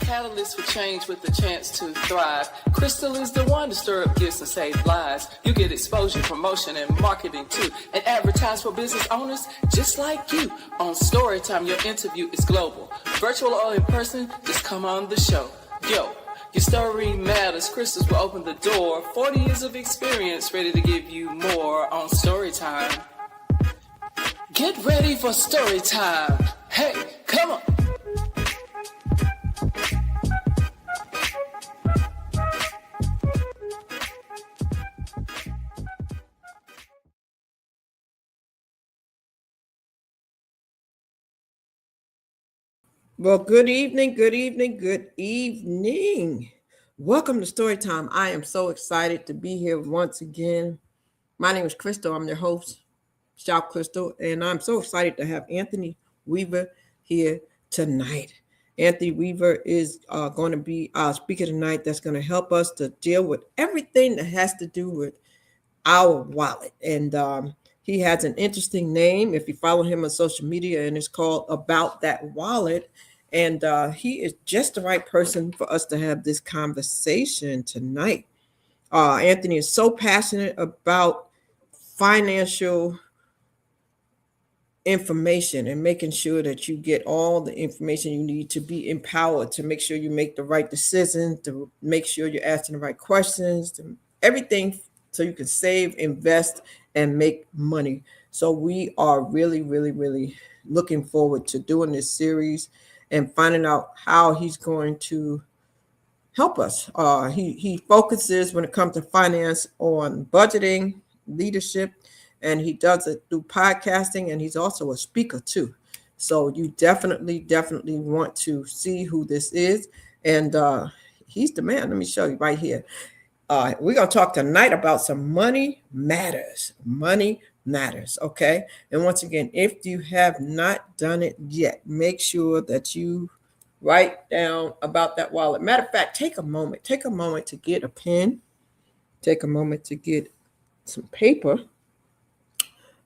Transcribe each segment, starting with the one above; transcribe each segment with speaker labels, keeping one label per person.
Speaker 1: catalyst for change with the chance to thrive. Crystal is the one to stir up gifts and save lives. You get exposure, promotion, and marketing too. And advertise for business owners just like you. On Storytime, your interview is global. Virtual or in person, just come on the show. Yo, your story matters. Crystals will open the door. 40 years of experience, ready to give you more on Storytime. Get ready for Storytime. Hey, come on.
Speaker 2: Well, good evening, good evening, good evening. Welcome to Storytime. I am so excited to be here once again. My name is Crystal. I'm your host, Shout Crystal, and I'm so excited to have Anthony Weaver here tonight. Anthony Weaver is going to be our speaker tonight that's going to help us to deal with everything that has to do with our wallet. And he has an interesting name if you follow him on social media, and it's called About That Wallet. And he is just the right person for us to have this conversation tonight. Anthony is so passionate about financial information and making sure that you get all the information you need to be empowered, to make sure you make the right decisions, to make sure you're asking the right questions, to everything so you can save, invest, and make money. So we are really, really, really looking forward to doing this series and finding out how he's going to help us. He focuses when it comes to finance on budgeting, leadership, and he does it through podcasting, and he's also a speaker too. So you definitely want to see who this is. And he's the man. Let me show you right here. We're going to talk tonight about some money matters. Money matters, okay? And once again, if you have not done it yet, make sure that you write down About That Wallet. Matter of fact, take a moment to get a pen, take a moment to get some paper,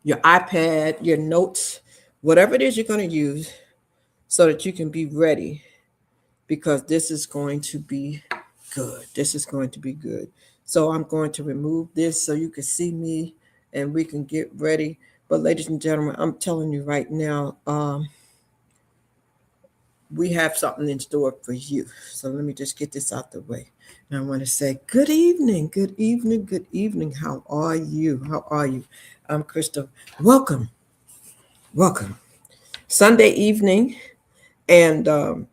Speaker 2: your iPad, your notes, whatever it is you're going to use so that you can be ready, because this is going to be good. This is going to be good. So I'm going to remove this so you can see me and we can get ready. But ladies and gentlemen, I'm telling you right now, we have something in store for you. So let me just get this out the way. And I want to say good evening, good evening, good evening. How are you? How are you? I'm Crystal. Welcome. Sunday evening. And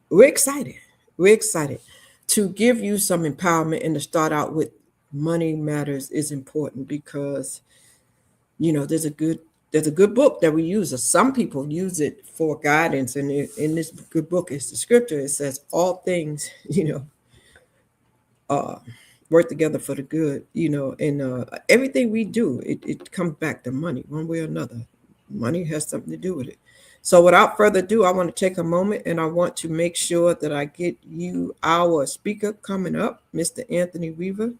Speaker 2: we're excited. We're excited to give you some empowerment and to start out with money matters is important because, you know, there's a good book that we use. Some people use it for guidance. And in this good book, it's the scripture. It says all things, work together for the good, and everything we do, it comes back to money one way or another. Money has something to do with it. So without further ado, I want to take a moment and I want to make sure that I get you our speaker coming up, Mr. Anthony Weaver.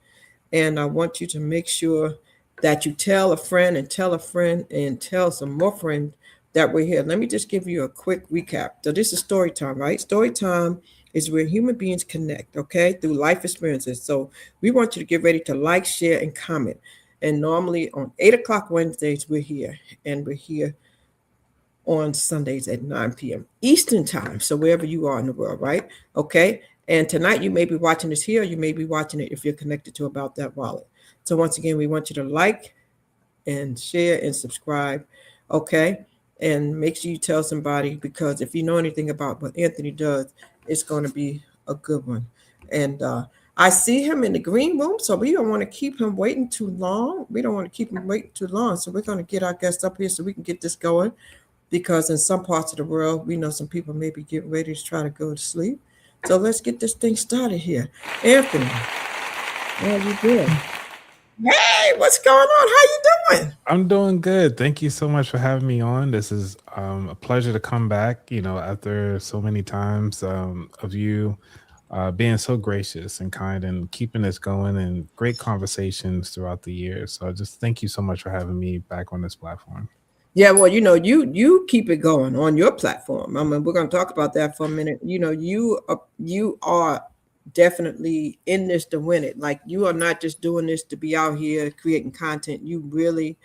Speaker 2: And I want you to make sure that you tell a friend and tell a friend and tell some more friends that we're here. Let me just give you a quick recap. So this is story time, right? Story time is where human beings connect, okay, through life experiences. So we want you to get ready to like, share, and comment. And normally on 8 o'clock Wednesdays, we're here. And we're here on Sundays at 9 p.m. Eastern time. So wherever you are in the world, right? Okay. And tonight you may be watching this here. You may be watching it if you're connected to About That Wallet. So once again, we want you to like and share and subscribe. Okay. And make sure you tell somebody, because if you know anything about what Anthony does, it's going to be a good one. And I see him in the green room, so we don't want to keep him waiting too long. So we're going to get our guests up here so we can get this going. Because in some parts of the world, we know some people may be getting ready to try to go to sleep. So let's get this thing started here. Anthony, how you doing? Hey, what's going on? How you doing?
Speaker 3: I'm doing good. Thank you so much for having me on. This is a pleasure to come back, after so many times of you being so gracious and kind and keeping this going and great conversations throughout the years. So just thank you so much for having me back on this platform.
Speaker 2: Yeah, well, you keep it going on your platform. I mean, we're going to talk about that for a minute. You are definitely in this to win it. Like, you are not just doing this to be out here creating content. You really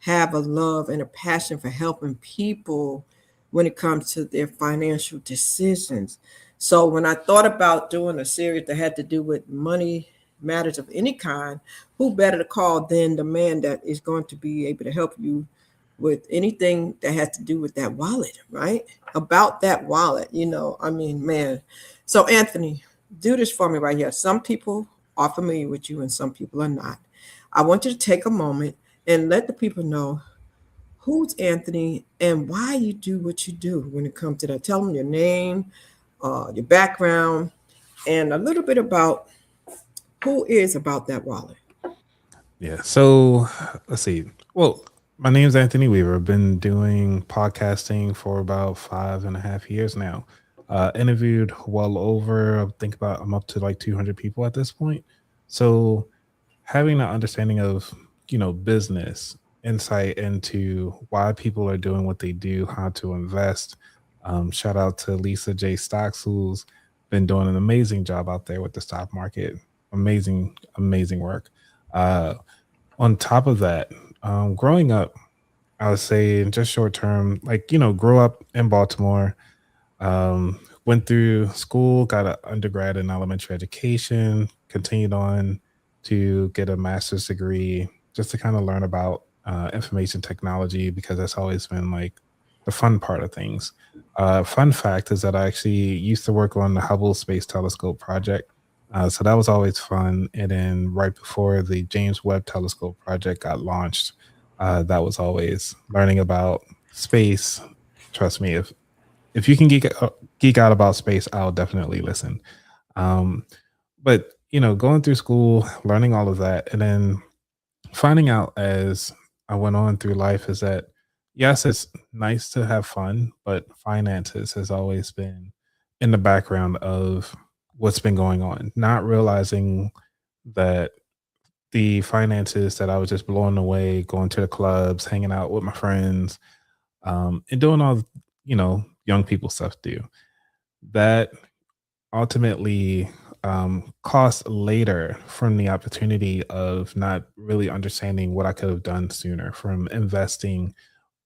Speaker 2: have a love and a passion for helping people when it comes to their financial decisions. So when I thought about doing a series that had to do with money matters of any kind, who better to call than the man that is going to be able to help you with anything that has to do with that wallet, right? About that wallet, I mean, man. So, Anthony, do this for me right here. Some people are familiar with you and some people are not. I want you to take a moment and let the people know who's Anthony and why you do what you do when it comes to that. Tell them your name, your background, and a little bit about who is about that wallet.
Speaker 3: Yeah. So let's see. Well, my name's Anthony Weaver. I've been doing podcasting for about 5.5 years now. Interviewed well over, I think about, I'm up to like 200 people at this point. So having an understanding of, business, insight into why people are doing what they do, how to invest. Shout out to Lisa J. Stocks, who's been doing an amazing job out there with the stock market. Amazing, amazing work. Uh, on top of that, growing up, I would say in just short term, like, grew up in Baltimore, went through school, got an undergrad in elementary education, continued on to get a master's degree just to kind of learn about information technology because that's always been like the fun part of things. Fun fact is that I actually used to work on the Hubble Space Telescope project. So that was always fun. And then right before the James Webb Telescope project got launched, that was always learning about space. Trust me, if you can geek out about space, I'll definitely listen. Um, but going through school, learning all of that, and then finding out as I went on through life is that yes, it's nice to have fun, but finances has always been in the background of what's been going on. Not realizing that the finances that I was just blowing away, going to the clubs, hanging out with my friends, and doing all young people stuff do that ultimately cost later from the opportunity of not really understanding what I could have done sooner, from investing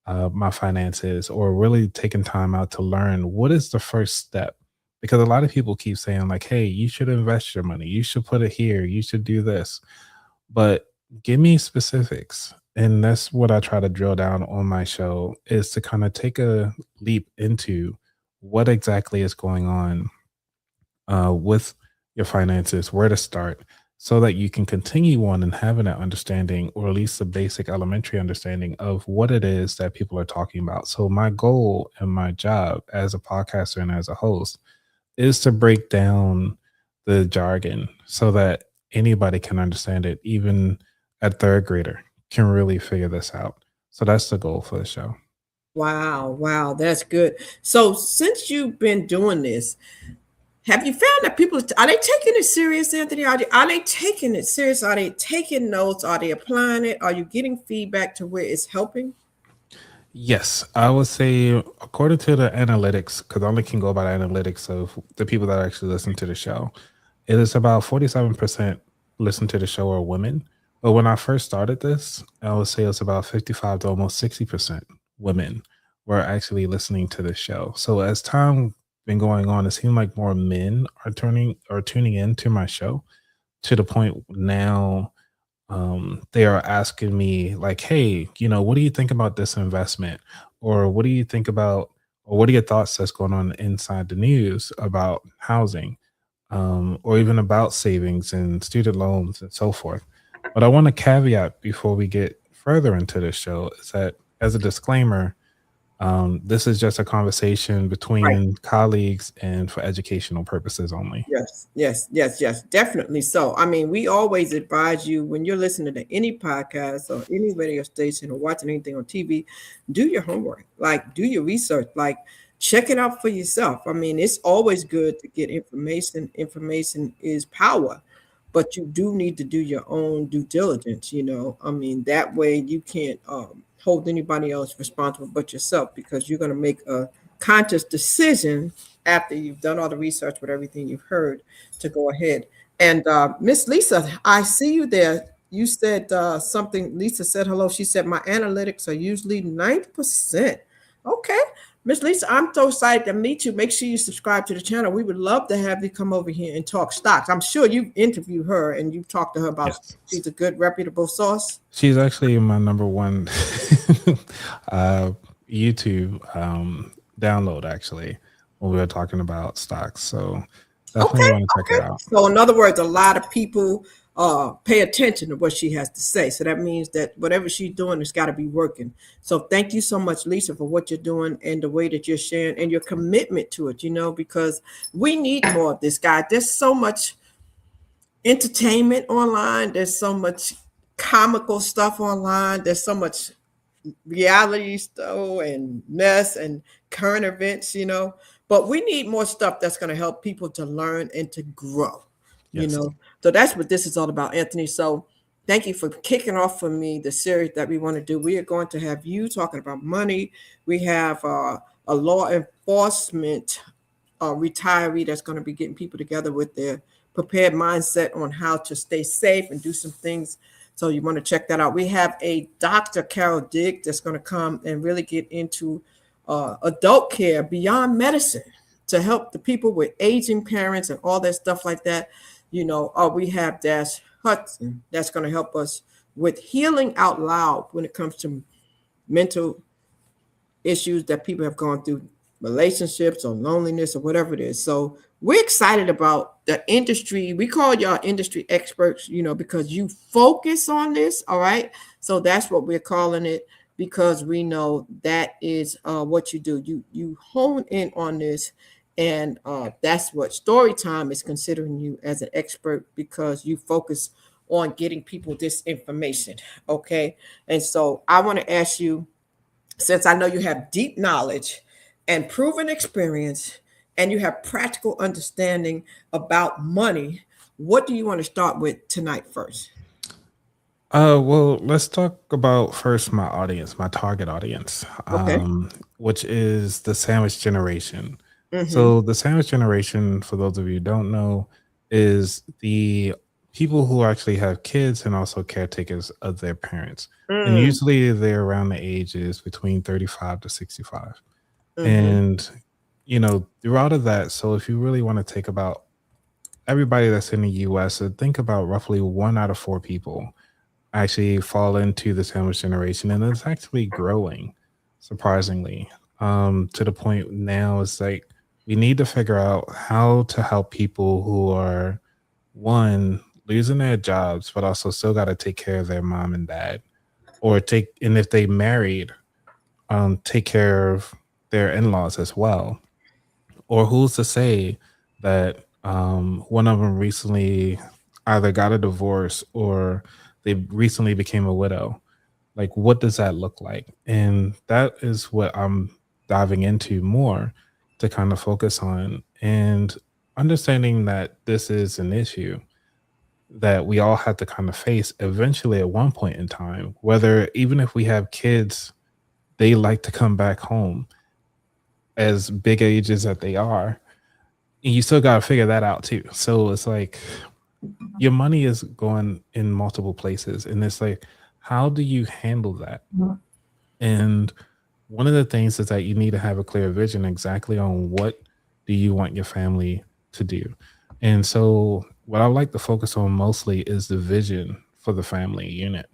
Speaker 3: my finances or really taking time out to learn what is the first step. Because a lot of people keep saying, like, hey, you should invest your money, you should put it here, you should do this. But give me specifics. And that's what I try to drill down on my show is to kind of take a leap into what exactly is going on with your finances, where to start, so that you can continue on and having that understanding, or at least the basic elementary understanding of what it is that people are talking about. So, my goal and my job as a podcaster and as a host is to break down the jargon so that anybody can understand it, even a third grader can really figure this out. So, that's the goal for the show.
Speaker 2: Wow, wow, that's good. So, since you've been doing this, have you found that people are they taking it serious, Anthony? Are they taking it serious? Are they taking notes? Are they applying it? Are you getting feedback to where it's helping?
Speaker 3: Yes, I would say according to the analytics, because I only can go by the analytics of the people that actually listen to the show, it is about 47% listen to the show are women. But when I first started this, I would say it's about 55 to almost 60% women were actually listening to the show. So as time been going on, it seemed like more men are turning or tuning into my show to the point now they are asking me like, hey, what do you think about this investment, or what do you think about, or what are your thoughts that's going on inside the news about housing, or even about savings and student loans and so forth. But I want to caveat before we get further into this show is that, as a disclaimer, this is just a conversation
Speaker 2: Right.
Speaker 3: between colleagues and for educational purposes only.
Speaker 2: Yes, yes, yes, yes, definitely. So, I mean, we always advise you when you're listening to any podcast or any radio station or watching anything on TV, do your homework, like do your research, like check it out for yourself. I mean, it's always good to get information. Information is power, but you do need to do your own due diligence. I mean, that way you can't hold anybody else responsible but yourself, because you're going to make a conscious decision after you've done all the research with everything you've heard to go ahead. And Miss Lisa, I see you there. You said something. Lisa said hello. She said my analytics are usually 90%. Okay. Miss Lisa, I'm so excited to meet you. Make sure you subscribe to the channel. We would love to have you come over here and talk stocks. I'm sure you've interviewed her and you've talked to her about
Speaker 3: Yes.
Speaker 2: she's a good, reputable source.
Speaker 3: She's actually my number one YouTube download, actually, when we were talking about stocks. So definitely
Speaker 2: Okay,
Speaker 3: want to check her
Speaker 2: okay.
Speaker 3: out.
Speaker 2: So in other words, a lot of people pay attention to what she has to say. So that means that whatever she's doing has got to be working. So thank you so much, Lisa, for what you're doing and the way that you're sharing and your commitment to it, because we need more of this, guy. There's so much entertainment online. There's so much comical stuff online. There's so much reality stuff and mess and current events. But we need more stuff that's going to help people to learn and to grow,
Speaker 3: Yes.
Speaker 2: So that's what this is all about, Anthony. So thank you for kicking off for me the series that we want to do. We are going to have you talking about money. We have a law enforcement retiree that's going to be getting people together with their prepared mindset on how to stay safe and do some things. So you want to check that out. We have a Dr. Carol Dick that's going to come and really get into adult care beyond medicine to help the people with aging parents and all that stuff like that. We have Dash Hudson that's going to help us with healing out loud when it comes to mental issues that people have gone through, relationships or loneliness or whatever it is. So we're excited about the industry. We call y'all industry experts, because you focus on this. All right. So that's what we're calling it, because we know that is what you do. You hone in on this. And that's what Storytime is considering you as an expert, because you focus on getting people this information. Okay. And so I want to ask you, since I know you have deep knowledge and proven experience and you have practical understanding about money, what do you want to start with tonight first?
Speaker 3: Well, let's talk about first my audience, my target audience,
Speaker 2: Okay.
Speaker 3: which is the sandwich generation.
Speaker 2: Mm-hmm.
Speaker 3: So the sandwich generation, for those of you who don't know, is the people who actually have kids and also caretakers of their parents. And usually they're around the ages between 35 to 65. And, throughout of that, so if you really want to take about everybody that's in the US, so think about roughly 1 out of 4 people actually fall into the sandwich generation. And it's actually growing, surprisingly, to the point now it's like we need to figure out how to help people who are, one, losing their jobs, but also still got to take care of their mom and dad, and if they married, take care of their in-laws as well. Or who's to say that one of them recently either got a divorce or they recently became a widow? Like, what does that look like? And that is what I'm diving into more to kind of focus on, and understanding that this is an issue that we all have to kind of face eventually at one point in time, whether even if we have kids, they like to come back home as big ages that they are. And you still got to figure that out too. So it's like your money is going in multiple places. And it's like, how do you handle that? And one of the things is that you need to have a clear vision exactly on what do you want your family to do. And so what I like to focus on mostly is the vision for the family unit.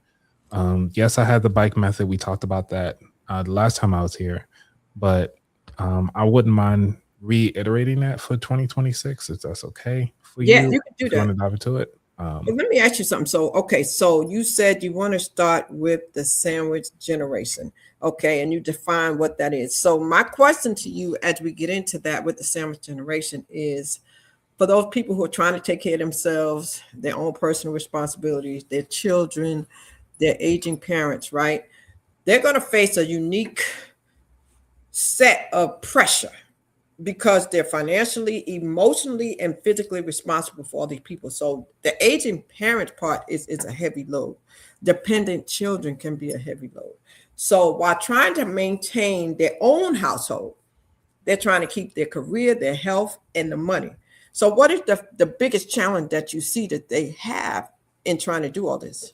Speaker 3: Yes, I had the bike method. We talked about that the last time I was here, but I wouldn't mind reiterating that for 2026, if that's okay for
Speaker 2: Yeah,
Speaker 3: you.
Speaker 2: you can do
Speaker 3: If you want
Speaker 2: that.
Speaker 3: to dive into it.
Speaker 2: But let me ask you something. So you said you want to start with the sandwich generation. Okay. And you define what that is. So my question to you as we get into that with the sandwich generation is, for those people who are trying to take care of themselves, their own personal responsibilities, their children, their aging parents, right? They're going to face a unique set of pressure because they're financially, emotionally, and physically responsible for all these people. So the aging parent part is a heavy load. Dependent children can be a heavy load. So while trying to maintain their own household, they're trying to keep their career, their health, and the money. So what is the biggest challenge that you see that they have in trying to do all this?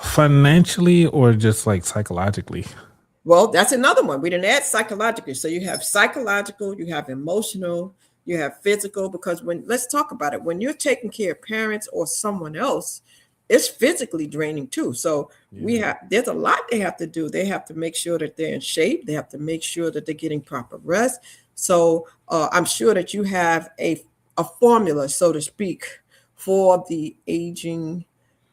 Speaker 3: Financially or just like psychologically?
Speaker 2: Well, that's another one. We didn't add psychologically. So you have psychological, you have emotional, you have physical, because when let's talk about it, when you're taking care of parents or someone else, it's physically draining too. So we
Speaker 3: Yeah.
Speaker 2: have there's a lot they have to do. They have to make sure that they're in shape, they have to make sure that they're getting proper rest. So I'm sure that you have a formula, so to speak, for the aging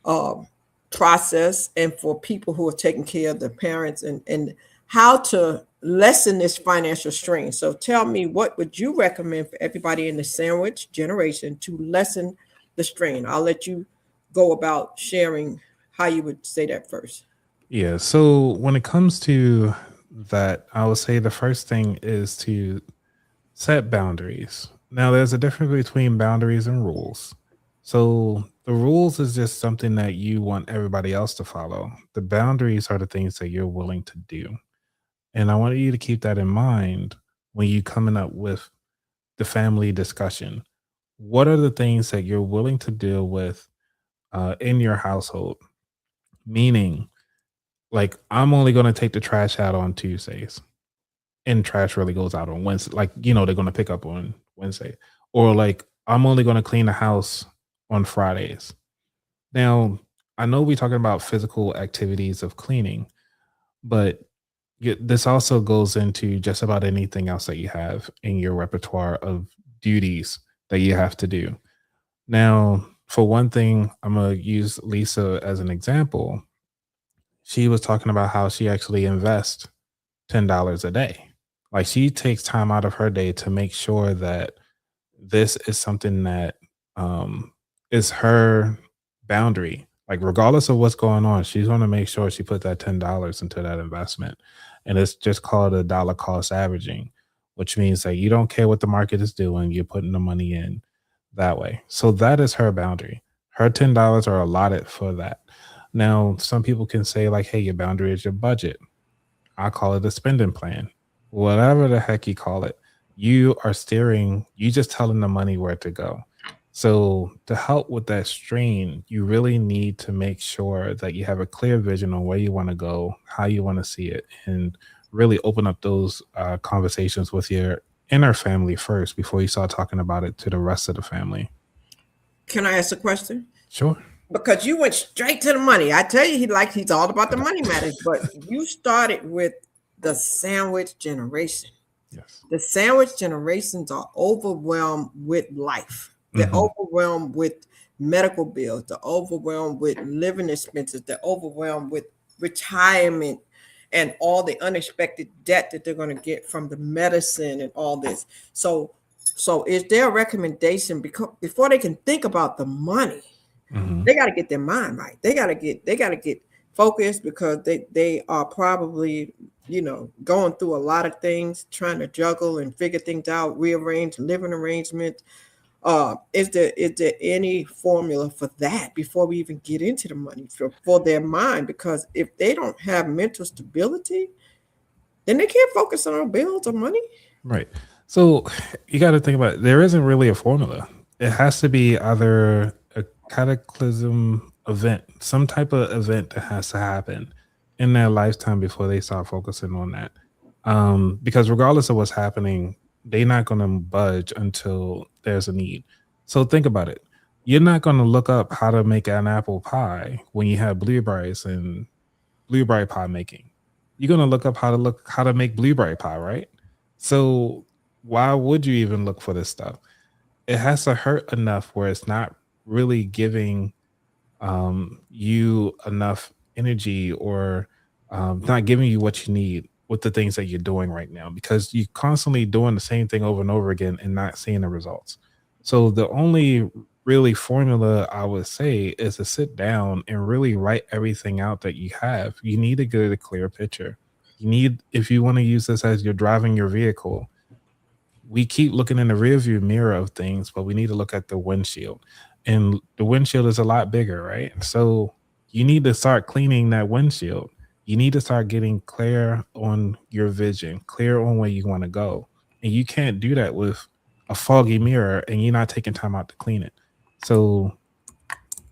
Speaker 2: um, process and for people who are taking care of their parents and how to lessen this financial strain. So tell me, what would you recommend for everybody in the sandwich generation to lessen the strain? I'll let you go about sharing how you would say that first.
Speaker 3: Yeah. So when it comes to that, I would say the first thing is to set boundaries. Now, there's a difference between boundaries and rules. So the rules is just something that you want everybody else to follow. The boundaries are the things that you're willing to do. And I want you to keep that in mind when you coming up with the family discussion. What are the things that you're willing to deal with in your household? Meaning, like, I'm only going to take the trash out on Tuesdays, and trash really goes out on Wednesday. Like, they're going to pick up on Wednesday, or like, I'm only going to clean the house on Fridays. Now, I know we're talking about physical activities of cleaning, but this also goes into just about anything else that you have in your repertoire of duties that you have to do. Now, for one thing, I'm going to use Lisa as an example. She was talking about how she actually invests $10 a day. Like, she takes time out of her day to make sure that this is something that um, is her boundary. Like, regardless of what's going on, she's going to make sure she put that $10 into that investment. And it's just called a dollar cost averaging, which means that you don't care what the market is doing, you're putting the money in that way. So that is her boundary. Her $10 are allotted for that. Now, some people can say, like, hey, your boundary is your budget. I call it a spending plan. Whatever the heck you call it, you are steering, you just telling the money where to go. So to help with that strain, you really need to make sure that you have a clear vision on where you want to go, how you want to see it, and really open up those conversations with your inner family first before you start talking about it to the rest of the family.
Speaker 2: Can I ask a question?
Speaker 3: Sure.
Speaker 2: Because you went straight to the money. I tell you, he's all about the
Speaker 3: I know.
Speaker 2: money matters, but you started with the sandwich generation.
Speaker 3: Yes.
Speaker 2: The sandwich generations are overwhelmed with life. They're
Speaker 3: Hmm.
Speaker 2: overwhelmed with medical bills. They're overwhelmed with living expenses. They're overwhelmed with retirement and all the unexpected debt that they're going to get from the medicine and all this. So is there a recommendation because before they can think about the money,
Speaker 3: Hmm.
Speaker 2: they got to get their mind right. They got to get focused because they are probably going through a lot of things, trying to juggle and figure things out, rearrange living arrangements. Is there any formula for that before we even get into the money for their mind? Because if they don't have mental stability, then they can't focus on bills or money.
Speaker 3: Right. So you got to think about it. There isn't really a formula. It has to be either a cataclysm event, some type of event that has to happen in their lifetime before they start focusing on that. Because regardless of what's happening, they're not going to budge until there's a need. So think about it. You're not going to look up how to make an apple pie when you have blueberries and blueberry pie making. You're going to look how to make blueberry pie, right? So why would you even look for this stuff? It has to hurt enough where it's not really giving you enough energy, or not giving you what you need with the things that you're doing right now, because you're constantly doing the same thing over and over again and not seeing the results. So the only really formula I would say is to sit down and really write everything out that you have. You need to get a clear picture. You need, if you want to use this as you're driving your vehicle, we keep looking in the rearview mirror of things, but we need to look at the windshield. And the windshield is a lot bigger, right? So You need to start cleaning that windshield. You need to start getting clear on your vision, clear on where you want to go. And you can't do that with a foggy mirror and you're not taking time out to clean it. So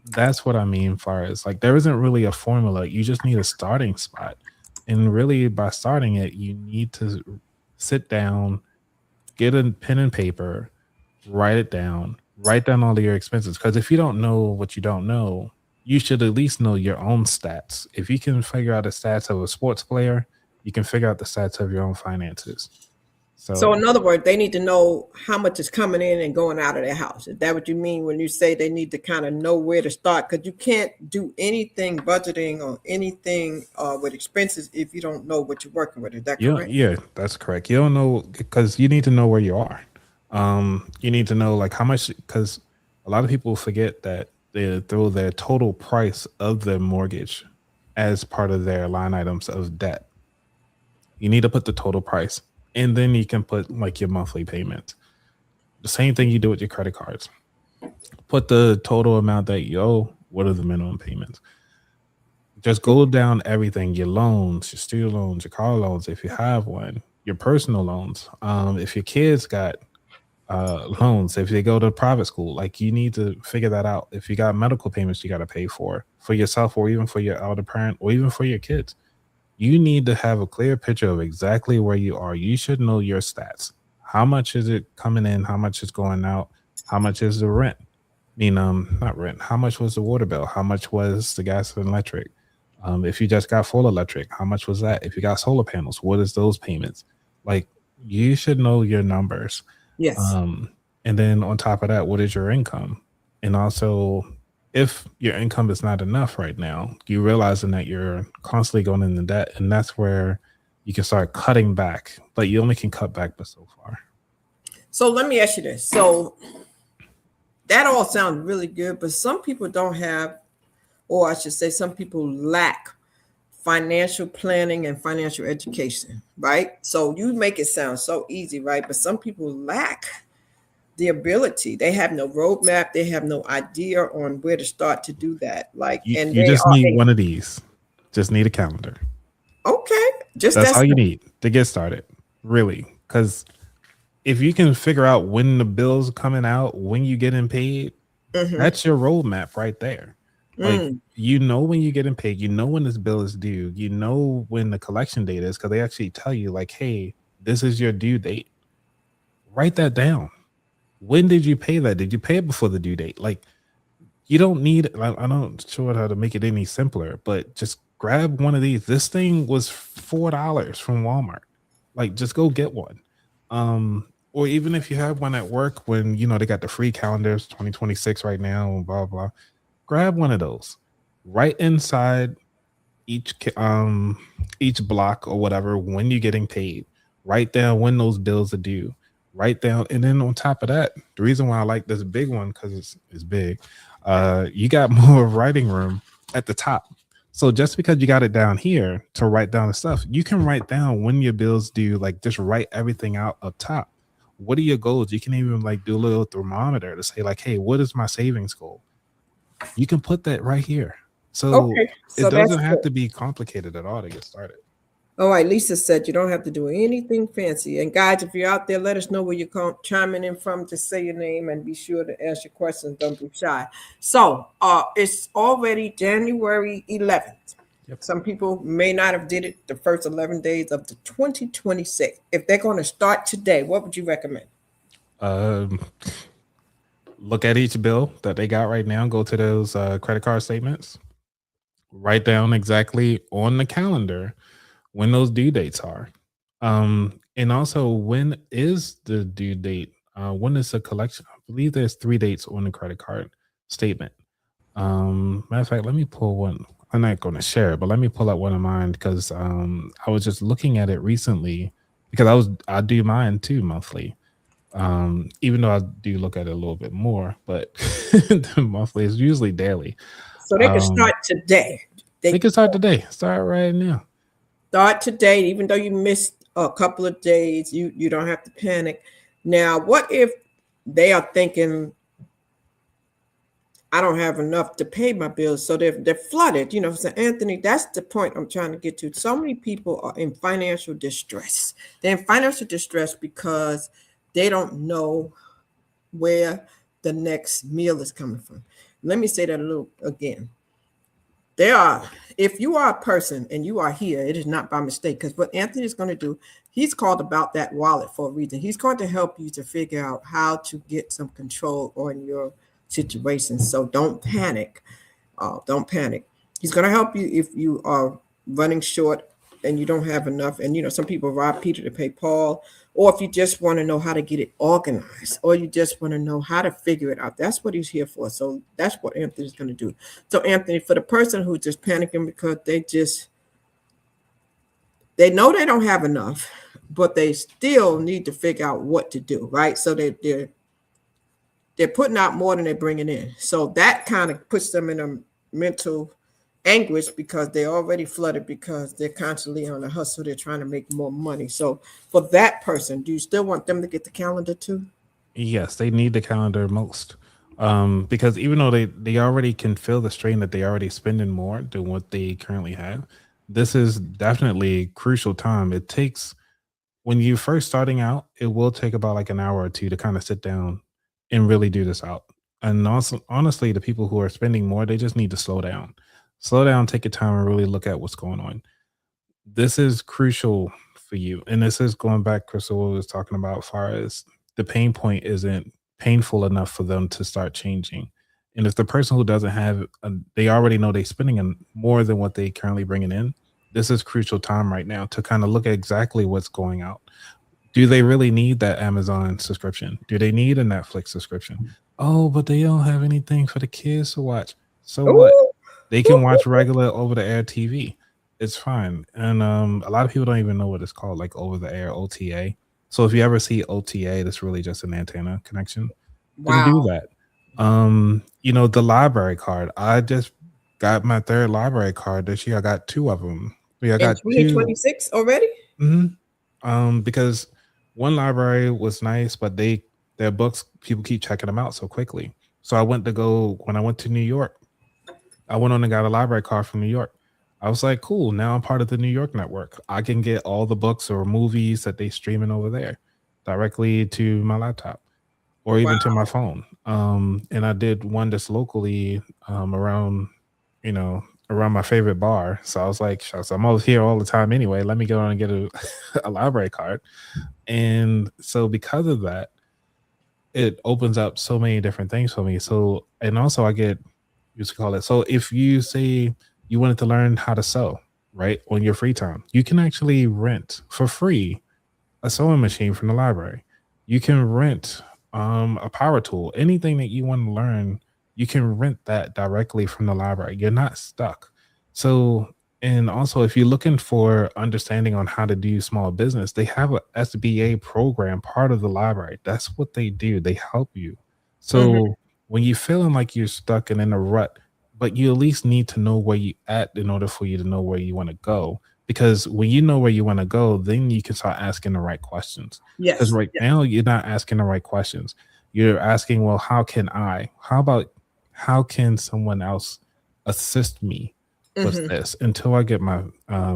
Speaker 3: that's what I mean, far as like there isn't really a formula. You just need a starting spot. And really by starting it, you need to sit down, get a pen and paper, write down all of your expenses. Because if you don't know what you don't know, you should at least know your own stats. If you can figure out the stats of a sports player, you can figure out the stats of your own finances.
Speaker 2: So
Speaker 3: So
Speaker 2: in other words, they need to know how much is coming in and going out of their house. Is that what you mean when you say they need to kind of know where to start? Because you can't do anything budgeting or anything with expenses if you don't know what you're working with. Is that
Speaker 3: yeah,
Speaker 2: correct?
Speaker 3: yeah, that's correct. You don't know because you need to know where you are. You need to know like how much because a lot of people forget that they throw their total price of their mortgage as part of their line items of debt. You need to put the total price, and then you can put like your monthly payments. The same thing you do with your credit cards. Put the total amount that you owe. What are the minimum payments? Just go down everything: your loans, your student loans, your car loans, if you have one, your personal loans. If your kids got loans, if they go to private school, like you need to figure that out. If you got medical payments you got to pay for yourself or even for your elder parent or even for your kids, you need to have a clear picture of exactly where you are. You should know your stats. How much is it coming in? How much is going out? How much is the rent? I mean, not rent. How much was the water bill? How much was the gas and electric? If you just got full electric, how much was that? If you got solar panels, what is those payments? Like you should know your numbers.
Speaker 2: Yes.
Speaker 3: Um, and then on top of that, what is your income? And also, if your income is not enough right now, you realizing that you're constantly going into debt, and that's where you can start cutting back. But you only can cut back but so far.
Speaker 2: So let me ask you this. So that all sounds really good, but some people don't have, or I should say, some people lack financial planning and financial education, right? So you make it sound so easy, right? But some people lack the ability. They have no roadmap. They have no idea on where to start to do that. Like, and
Speaker 3: You
Speaker 2: they
Speaker 3: just
Speaker 2: are
Speaker 3: need one of these. Just need a calendar.
Speaker 2: okay. Just
Speaker 3: That's
Speaker 2: that's
Speaker 3: all you need to get started, really. Because if you can figure out when the bills coming out, when you getting paid, that's your roadmap right there. Like you know when you're getting paid, you know when this bill is due, you know when the collection date is because they actually tell you like, hey, this is your due date. Write that down. When did you pay that? Did you pay it before the due date? Like you don't need. I'm not sure how to make it any simpler, but just grab one of these. This thing was $4 from Walmart. Like just go get one. Or even if you have one at work when you know they got the free calendars 2026 right now and blah blah, grab one of those. Right inside each block or whatever when you're getting paid. Write down when those bills are due. Write down, and then on top of that, the reason why I like this big one because it's big. You got more writing room at the top. So just because you got it down here to write down the stuff, you can write down when your bills due. Like just write everything out up top. What are your goals? You can even like do a little thermometer to say like, hey, what is my savings goal? You can put that right here. So
Speaker 2: okay.
Speaker 3: it
Speaker 2: So that's
Speaker 3: doesn't have
Speaker 2: good.
Speaker 3: to be complicated at all to get started.
Speaker 2: All right, Lisa said you don't have to do anything fancy. And guys, if you're out there, let us know where you're chiming in from. Just say your name and be sure to ask your questions. Don't be shy. So it's already January 11th.
Speaker 3: Yep.
Speaker 2: Some people may not have did it the first 11 days of the 2026. If they're going to start today, what would you recommend?
Speaker 3: Um, look at each bill that they got right now. Go to those credit card statements. Write down exactly on the calendar when those due dates are. And also when is the due date? When is the collection? I believe there's 3 dates on the credit card statement. Matter of fact, let me pull one. I'm not going to share it, but let me pull up one of mine because I was just looking at it recently because I do mine too monthly. Even though I do look at it a little bit more, but the monthly is usually daily.
Speaker 2: So they can start today.
Speaker 3: They can start today. Start right now.
Speaker 2: Start today, even though you missed a couple of days, you don't have to panic. Now, what if they are thinking, I don't have enough to pay my bills. So they're flooded. So Anthony, that's the point I'm trying to get to. So many people are in financial distress. They're in financial distress because they don't know where the next meal is coming from. Let me say that a little again. If you are a person and you are here, it is not by mistake, because what Anthony is going to do, he's called about that wallet for a reason. He's going to help you to figure out how to get some control on your situation. So don't panic. Don't panic. He's going to help you if you are running short and you don't have enough. And some people rob Peter to pay Paul, or if you just want to know how to get it organized, or you just want to know how to figure it out. That's what he's here for. So that's what Anthony's going to do. So Anthony, for the person who's just panicking because they know they don't have enough, but they still need to figure out what to do, right? So they're putting out more than they're bringing in. So that kind of puts them in a mental anguish because they're already flooded because they're constantly on a hustle. They're trying to make more money. So for that person, do you still want them to get the calendar too?
Speaker 3: Yes, they need the calendar most. Because even though they already can feel the strain that they already spending more than what they currently have, this is definitely crucial time. It takes, when you first starting out, it will take about like an hour or two to kind of sit down and really do this out. And also, honestly, the people who are spending more, they just need to slow down. Slow down, take your time, and really look at what's going on. This is crucial for you. And this is going back, Crystal was talking about, as far as the pain point isn't painful enough for them to start changing. And if the person who doesn't have, they already know they're spending more than what they currently bringing in, this is crucial time right now to kind of look at exactly what's going out. Do they really need that Amazon subscription? Do they need a Netflix subscription? Oh, but they don't have anything for the kids to watch. So what?
Speaker 2: Ooh.
Speaker 3: They can watch regular over the air TV. It's fine. And a lot of people don't even know what it's called, like over the air OTA. So if you ever see OTA, that's really just an antenna connection. Then do
Speaker 2: Wow.
Speaker 3: that. The library card. I just got my third library card this year. I got two of them. Yeah, I
Speaker 2: In
Speaker 3: got two.
Speaker 2: 2026 already?
Speaker 3: Mhm. Because one library was nice, but their books, people keep checking them out so quickly. So when I went to New York, I went on and got a library card from New York. I was like, cool, now I'm part of the New York network. I can get all the books or movies that they streaming over there directly to my laptop or
Speaker 2: Wow.
Speaker 3: even to my phone. And I did one just locally around, around my favorite bar. So I was like, shucks, I'm always here all the time anyway. Let me go on and get a library card. And so because of that, it opens up so many different things for me. So, and also I get, used to call it. So if you say you wanted to learn how to sew, right, on your free time, you can actually rent for free a sewing machine from the library. You can rent a power tool, anything that you want to learn, you can rent that directly from the library. You're not stuck. So, and also if you're looking for understanding on how to do small business, they have a SBA program part of the library. That's what they do. They help you.
Speaker 2: Mhm.
Speaker 3: So when you're feeling like you're stuck and in a rut, but you at least need to know where you at in order for you to know where you want to go. Because when you know where you want to go, then you can start asking the right questions. Because
Speaker 2: Yes.
Speaker 3: right
Speaker 2: Yeah.
Speaker 3: now you're not asking the right questions. You're asking, well, how can I? How about how can someone else assist me with
Speaker 2: Mhm.
Speaker 3: this until I get my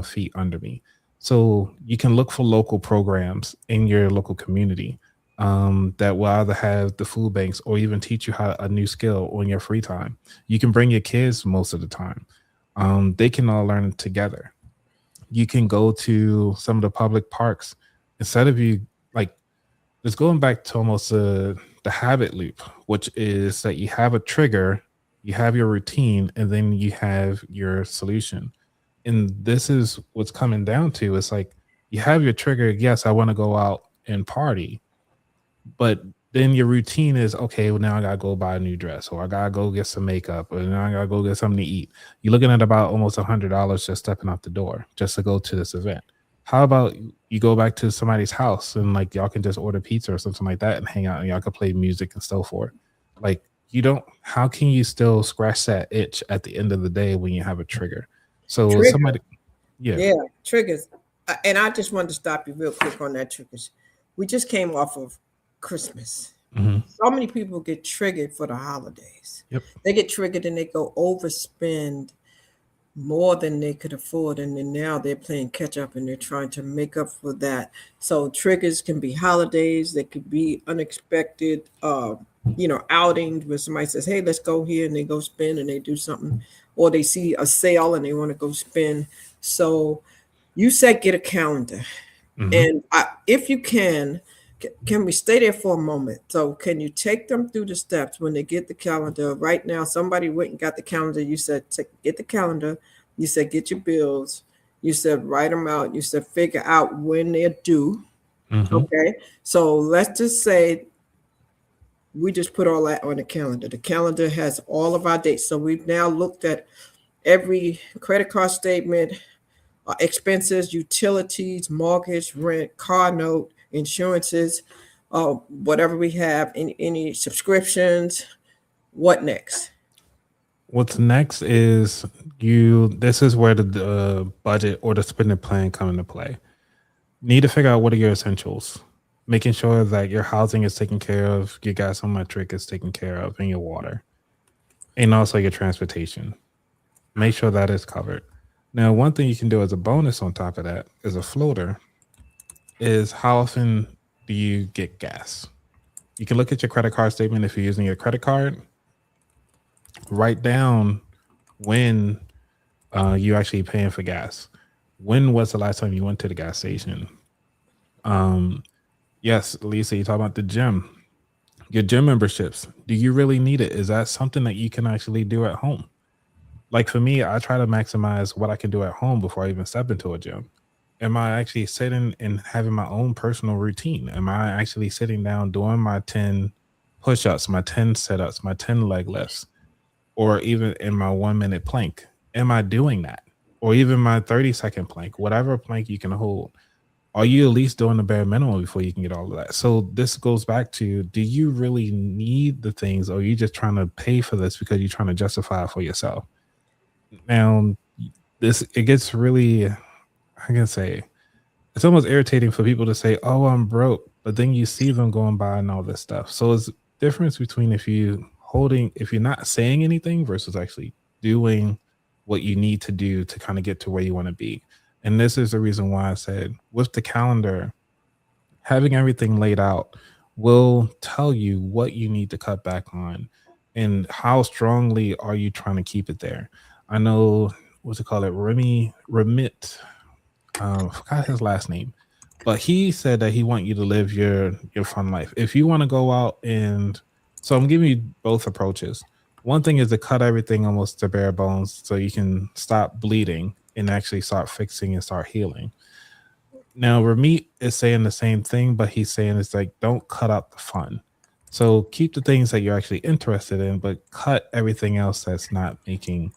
Speaker 3: feet under me? So you can look for local programs in your local community that will either have the food banks or even teach you how a new skill on your free time. You can bring your kids most of the time. They can all learn together. You can go to some of the public parks instead of you like it's going back to almost the habit loop, which is that you have a trigger, you have your routine, and then you have your solution. And this is what's coming down to. It's like you have your trigger. Yes, I want to go out and party, but then your routine is okay. Well, now I gotta go buy a new dress, or I gotta go get some makeup, or now I gotta go get something to eat. You're looking at about almost $100 just stepping out the door just to go to this event. How about you go back to somebody's house and like y'all can just order pizza or something like that and hang out and y'all can play music and so forth. Like you don't. How can you still scratch that itch at the end of the day when you have a trigger? So
Speaker 2: Trigger.
Speaker 3: somebody, yeah,
Speaker 2: Yeah. Triggers. And I just wanted to stop you real quick on that triggers. We just came off of Christmas.
Speaker 3: Mhm.
Speaker 2: So many people get triggered for the holidays.
Speaker 3: Yep.
Speaker 2: They get triggered and they go overspend more than they could afford, and then now they're playing catch up and they're trying to make up for that. So triggers can be holidays, they could be unexpected outings where somebody says, hey, let's go here, and they go spend and they do something, or they see a sale and they want to go spend. So you said get a calendar.
Speaker 3: Mhm.
Speaker 2: And if you can we stay there for a moment? So can you take them through the steps when they get the calendar? Right now, somebody went and got the calendar. You said get the calendar. You said get your bills. You said write them out. You said figure out when they're due.
Speaker 3: Mhm.
Speaker 2: Okay. So let's just say we just put all that on the calendar. The calendar has all of our dates. So we've now looked at every credit card statement, expenses, utilities, mortgage, rent, car note, insurances, whatever we have, any subscriptions. What next?
Speaker 3: What's next is you. This is where the budget or the spending plan come into play. Need to figure out what are your essentials. Making sure that your housing is taken care of, your gas and electric is taken care of, and your water, and also your transportation. Make sure that is covered. Now, one thing you can do as a bonus on top of that is a floater is how often do you get gas? You can look at your credit card statement if you're using your credit card. Write down when you actually paying for gas. When was the last time you went to the gas station? Yes, Lisa, you talk about the gym. Your gym memberships. Do you really need it? Is that something that you can actually do at home? Like for me, I try to maximize what I can do at home before I even step into a gym. Am I actually sitting and having my own personal routine? Am I actually sitting down doing my 10 push-ups, my 10 sit-ups, my 10 leg lifts, or even in my 1 minute plank? Am I doing that? Or even my 30-second plank, whatever plank you can hold. Are you at least doing the bare minimum before you can get all of that? So this goes back to, do you really need the things, or are you just trying to pay for this because you're trying to justify it for yourself? Now, this it gets really, I can say, it's almost irritating for people to say, "Oh, I'm broke," but then you see them going by and all this stuff. So it's difference between if you're not saying anything versus actually doing what you need to do to kind of get to where you want to be. And this is the reason why I said with the calendar, having everything laid out will tell you what you need to cut back on and how strongly are you trying to keep it there. I know what's it called it, Remit, forgot his last name, but he said that he want you to live your fun life. If you want to go out and, so I'm giving you both approaches. One thing is to cut everything almost to bare bones so you can stop bleeding and actually start fixing and start healing. Now Ramit is saying the same thing, but he's saying it's like, don't cut out the fun. So keep the things that you're actually interested in, but cut everything else that's not making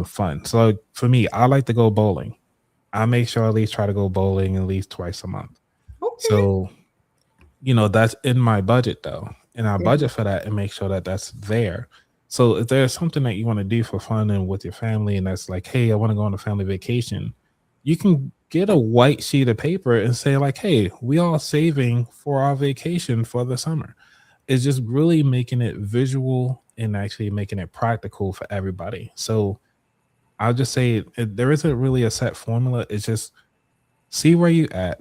Speaker 3: fun. So for me, I like to go bowling. I make sure I at least try to go bowling at least twice a month.
Speaker 2: Okay.
Speaker 3: So, that's in my budget though. And I
Speaker 2: Mhm.
Speaker 3: budget for that and make sure that that's there. So if there's something that you want to do for fun and with your family, and that's like, hey, I want to go on a family vacation, you can get a white sheet of paper and say, like, hey, we all saving for our vacation for the summer. It's just really making it visual and actually making it practical for everybody. So I'll just say there isn't really a set formula. It's just see where you at.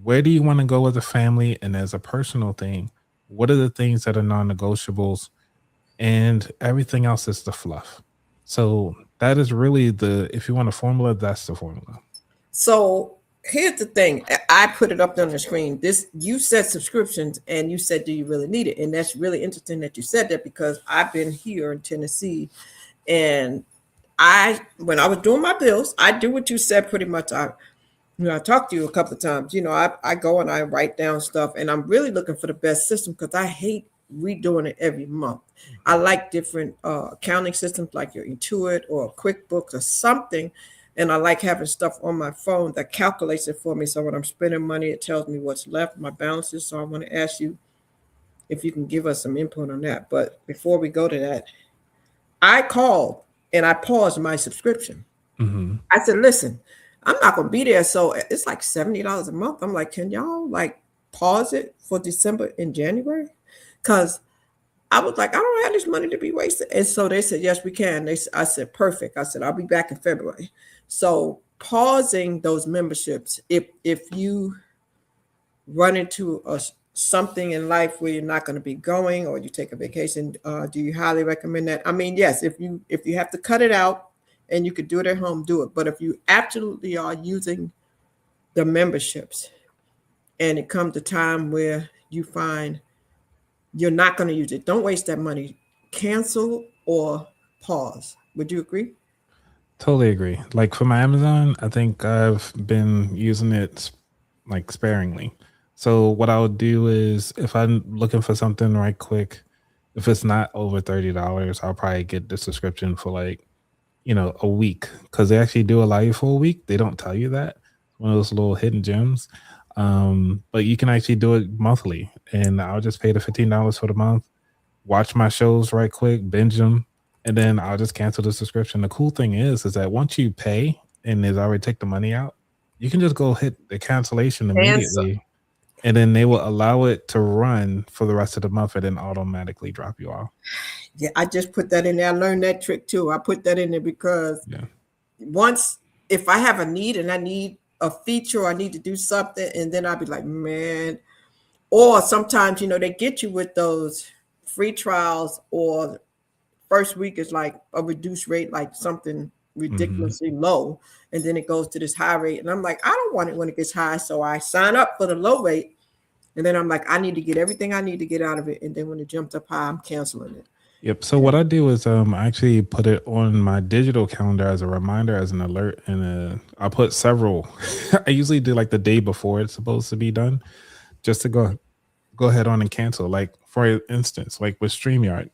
Speaker 3: Where do you want to go as a family and as a personal thing? What are the things that are non-negotiables? And everything else is the fluff. So that is really if you want a formula, that's the formula.
Speaker 2: So here's the thing. I put it up on the screen. This you said subscriptions, and you said, "Do you really need it?" And that's really interesting that you said that because I've been here in Tennessee, and when I was doing my bills, I do what you said pretty much. I talked to you a couple of times. I go and I write down stuff, and I'm really looking for the best system because I hate redoing it every month. I like different accounting systems like your Intuit or QuickBooks or something, and I like having stuff on my phone that calculates it for me. So when I'm spending money, it tells me what's left, my balances. So I want to ask you if you can give us some input on that. But before we go to that, I called and I paused my subscription.
Speaker 3: Hmm.
Speaker 2: I said, listen, I'm not gonna be there. So it's like $70 a month. I'm like, can y'all like pause it for December and January? because I was like, I don't have this money to be wasted. And so they said, yes, we can. I said, perfect. I said, I'll be back in February. So pausing those memberships, if you run into something in life where you're not going to be going, or you take a vacation, do you highly recommend that? I mean, yes, if you have to cut it out and you could do it at home, do it. But if you absolutely are using the memberships and it comes a time where you find you're not going to use it, don't waste that money. Cancel or pause. Would you agree?
Speaker 3: Totally agree. Like for my Amazon, I think I've been using it like sparingly. So what I would do is if I'm looking for something right quick, if it's not over $30, I'll probably get the subscription for like, a week, because they actually do allow you for a week. They don't tell you that. One of those little hidden gems. But you can actually do it monthly, and I'll just pay the $15 for the month, watch my shows right quick, binge them, and then I'll just cancel the subscription. The cool thing is that once you pay and they've already take the money out, you can just go hit the cancellation immediately, and then they will allow it to run for the rest of the month and then automatically drop you off.
Speaker 2: Yeah, I just put that in there. I learned that trick too. I put that in there because once, if I have a need and I need a feature, or I need to do something, and then I'll be like, man. Or sometimes, they get you with those free trials, or first week is like a reduced rate, like something ridiculously low, and then it goes to this high rate. And I'm like, I don't want it when it gets high. So I sign up for the low rate, and then I'm like, I need to get everything I need to get out of it. And then when it jumps up high, I'm canceling it.
Speaker 3: Yep. So what I do is I actually put it on my digital calendar as a reminder, as an alert, and I put several. I usually do like the day before it's supposed to be done, just to go ahead on and cancel. Like for instance, like with StreamYard,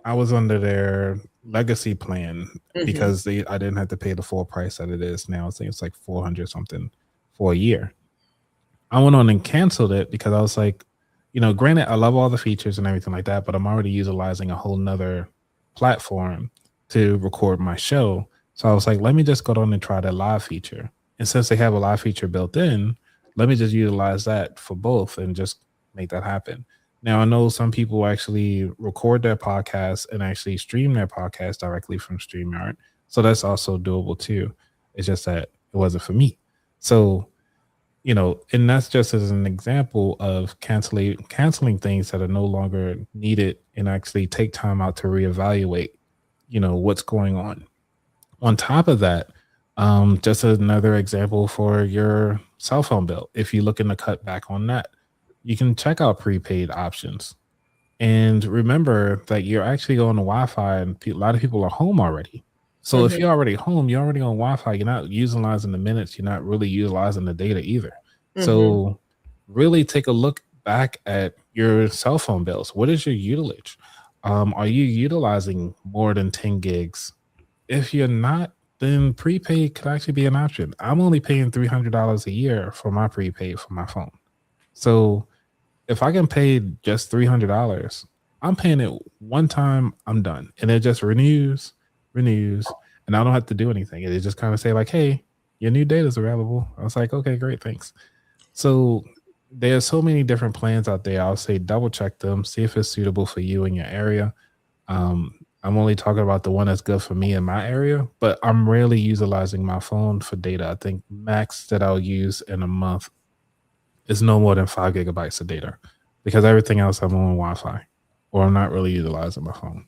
Speaker 3: I was under their legacy plan because I didn't have to pay the full price that it is now. I think it's like 400 something for a year. I went on and canceled it because I was like, granted, I love all the features and everything like that, but I'm already utilizing a whole nother platform to record my show. So I was like, let me just go on and try the live feature. And since they have a live feature built in, let me just utilize that for both and just make that happen. Now, I know some people actually record their podcasts and actually stream their podcast directly from StreamYard. So that's also doable too. It's just that it wasn't for me. So, and that's just as an example of canceling things that are no longer needed, and actually take time out to reevaluate, what's going on. On top of that, just another example for your cell phone bill. If you're looking to cut back on that, you can check out prepaid options. And remember that you're actually on the Wi-Fi, and a lot of people are home already. So if you're already home, you're already on Wi-Fi, you're not utilizing the minutes, you're not really utilizing the data either. So really take a look back at your cell phone bills. What is your utilage? Are you utilizing more than 10 gigs? If you're not, then prepaid could actually be an option. I'm only paying $300 a year for my prepaid for my phone. So if I can pay just $300, I'm paying it one time, I'm done. And it just renews, and I don't have to do anything. It just kind of say like, hey, your new data is available. I was like, okay, great, thanks. So there's so many different plans out there. I'll say double check them, see if it's suitable for you in your area. I'm only talking about the one that's good for me in my area, but I'm rarely utilizing my phone for data. I think max that I'll use in a month is no more than 5 gigabytes of data, because everything else I'm on Wi-Fi, or I'm not really utilizing my phone.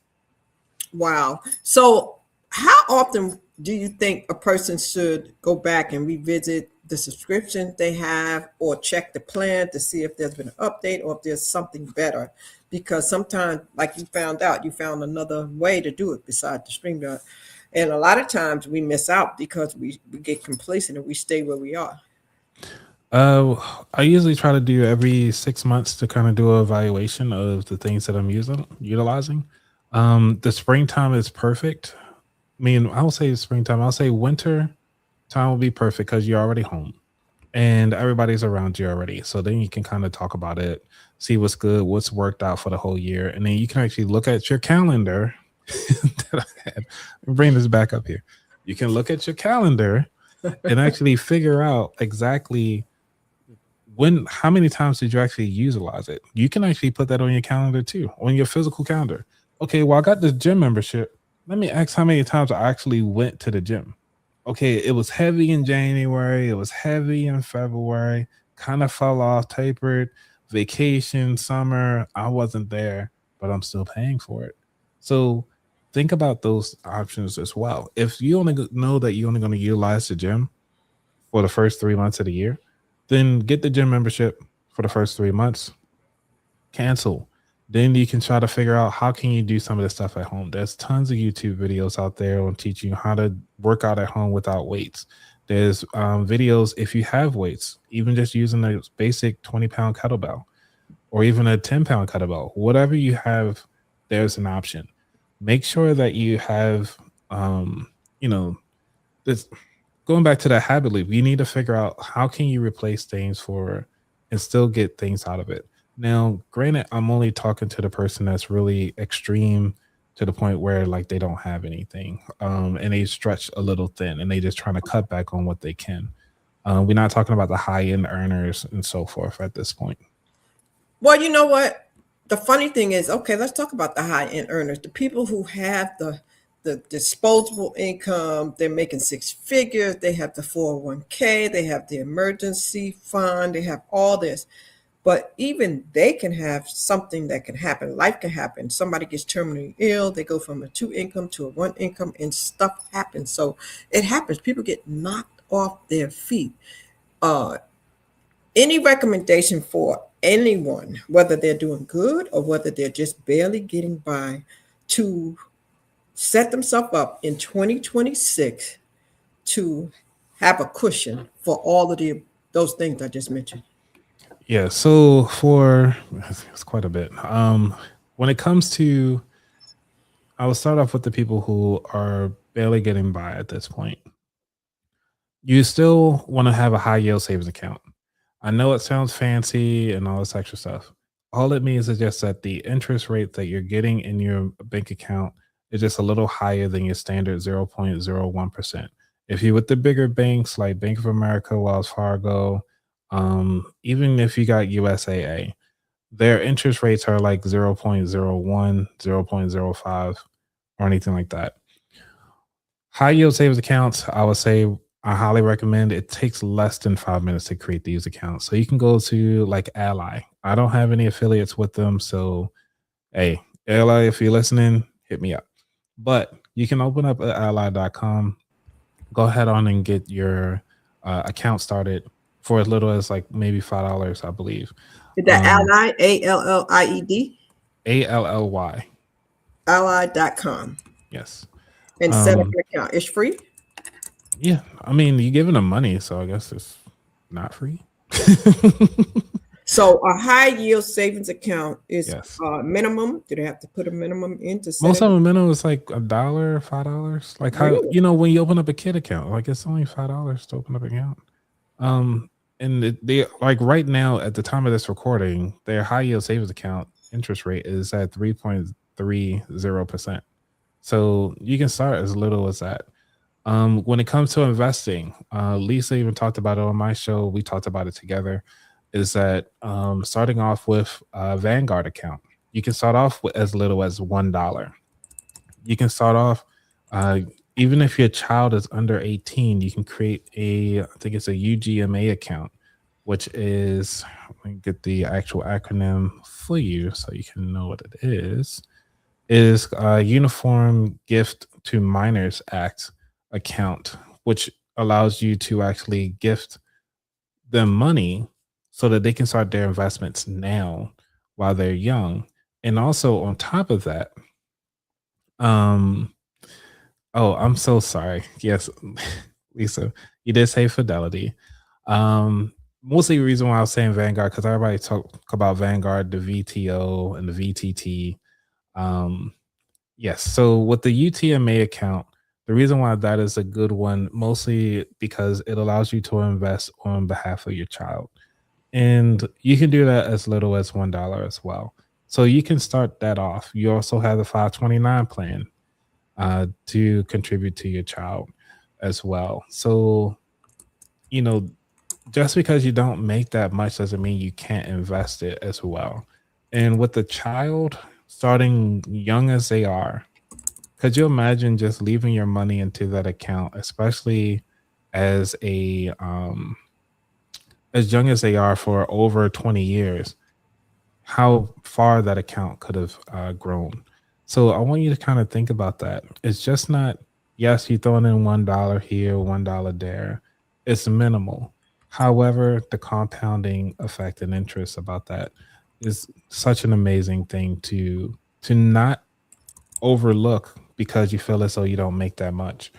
Speaker 2: Wow. So how often do you think a person should go back and revisit the subscription they have, or check the plan to see if there's been an update or if there's something better? Because sometimes, like you found another way to do it besides the StreamYard. And a lot of times we miss out because we get complacent and we stay where we are.
Speaker 3: I usually try to do every 6 months to kind of do an evaluation of the things that I'm utilizing. The springtime is perfect. I mean, I will say springtime. I'll say winter time will be perfect because you're already home and everybody's around you already. So then you can kind of talk about it, see what's good, what's worked out for the whole year. And then you can actually look at your calendar. That I had. Bring this back up here. You can look at your calendar and actually figure out exactly how many times did you actually utilize it? You can actually put that on your calendar too, on your physical calendar. Okay, well, I got this gym membership. Let me ask how many times I actually went to the gym. Okay, it was heavy in January, it was heavy in February, kind of fell off, tapered, vacation, summer, I wasn't there, but I'm still paying for it. So think about those options as well. If you only know that you're only going to utilize the gym for the first 3 months of the year, then get the gym membership for the first 3 months, cancel. Then you can try to figure out how can you do some of this stuff at home. There's tons of YouTube videos out there on teaching you how to work out at home without weights. There's videos if you have weights, even just using a basic 20-pound kettlebell or even a 10-pound kettlebell, whatever you have, there's an option. Make sure that you have, you know, this going back to that habit loop. You need to figure out how can you replace things for and still get things out of it. Now, granted, I'm only talking to the person that's really extreme to the point where like they don't have anything, and they stretch a little thin, and they just trying to cut back on what they can. We're not talking about the high end earners and so forth at this point.
Speaker 2: Well, you know what? The funny thing is, okay, let's talk about the high end earners, the people who have the disposable income. They're making six figures. They have the 401k. They have the emergency fund. They have all this. But even they can have something that can happen. Life can happen. Somebody gets terminally ill. They go from a 2 income to a 1 income, and stuff happens. So it happens. People get knocked off their feet. Any recommendation for anyone, whether they're doing good or whether they're just barely getting by, to set themselves up in 2026 to have a cushion for all of those things I just mentioned?
Speaker 3: Yeah, so for it's quite a bit. When it comes to, I will start off with the people who are barely getting by at this point. You still want to have a high yield savings account. I know it sounds fancy and all this extra stuff. All it means is just that the interest rate that you're getting in your bank account is just a little higher than your standard 0.01%. If you're with the bigger banks like Bank of America, Wells Fargo, even if you got USAA, their interest rates are like 0.01, 0.05, or anything like that. High yield savings accounts, I would say I highly recommend. It takes less than 5 minutes to create these accounts. So you can go to like Ally. I don't have any affiliates with them. So, hey, Ally, if you're listening, hit me up. But you can open up at ally.com. Go ahead on and get your account started for as little as like maybe $5, I believe.
Speaker 2: Is that Ally, ALLIED?
Speaker 3: ALLY.
Speaker 2: Ally.com.
Speaker 3: Yes.
Speaker 2: And set up your account. It's free?
Speaker 3: Yeah. I mean, you're giving them money, so I guess it's not free.
Speaker 2: So a high yield savings account is
Speaker 3: Yes.
Speaker 2: Minimum. Do they have to put a minimum in to set
Speaker 3: Most
Speaker 2: it
Speaker 3: of
Speaker 2: up?
Speaker 3: them minimum is like $1, $5. Like how
Speaker 2: Really?
Speaker 3: you know when you open up a kid account, like it's only $5 to open up an account. And they like right now at the time of this recording, their high yield savings account interest rate is at 3.30%. So you can start as little as that. When it comes to investing, Lisa even talked about it on my show. We talked about it together. Is that starting off with a Vanguard account? You can start off with as little as $1. You can start off, even if your child is under 18, you can create I think it's a UGMA account, which is, let me get the actual acronym for you so you can know what it is Uniform Gift to Minors Act account, which allows you to actually gift them money so that they can start their investments now while they're young. And also on top of that, oh, I'm so sorry. Yes, Lisa, you did say Fidelity. Mostly the reason why I was saying Vanguard, because everybody talk about Vanguard, the VTO and the VTT. Yes, so with the UTMA account, the reason why that is a good one, mostly because it allows you to invest on behalf of your child. And you can do that as little as $1 as well. So you can start that off. You also have the 529 plan to contribute to your child as well. So, you know, just because you don't make that much doesn't mean you can't invest it as well. And with the child starting young as they are, could you imagine just leaving your money into that account, especially as a as young as they are for over 20 years, how far that account could have grown. So I want you to kind of think about that. It's just not, yes, you throwing in $1 here, $1 there. It's minimal. However, the compounding effect and interest about that is such an amazing thing to not overlook because you feel as though you don't make that much.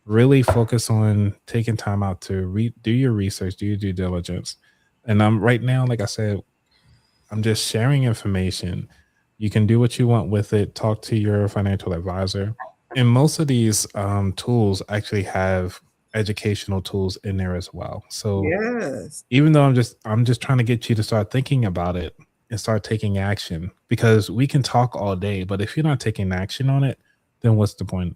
Speaker 3: Really focus on taking time out to do your research, do your due diligence. And I'm right now, like I said, I'm just sharing information. You can do what you want with it. Talk to your financial advisor. And most of these tools actually have educational tools in there as well. So
Speaker 2: Yes.
Speaker 3: even though I'm just trying to get you to start thinking about it and start taking action, because we can talk all day, but if you're not taking action on it, then what's the point?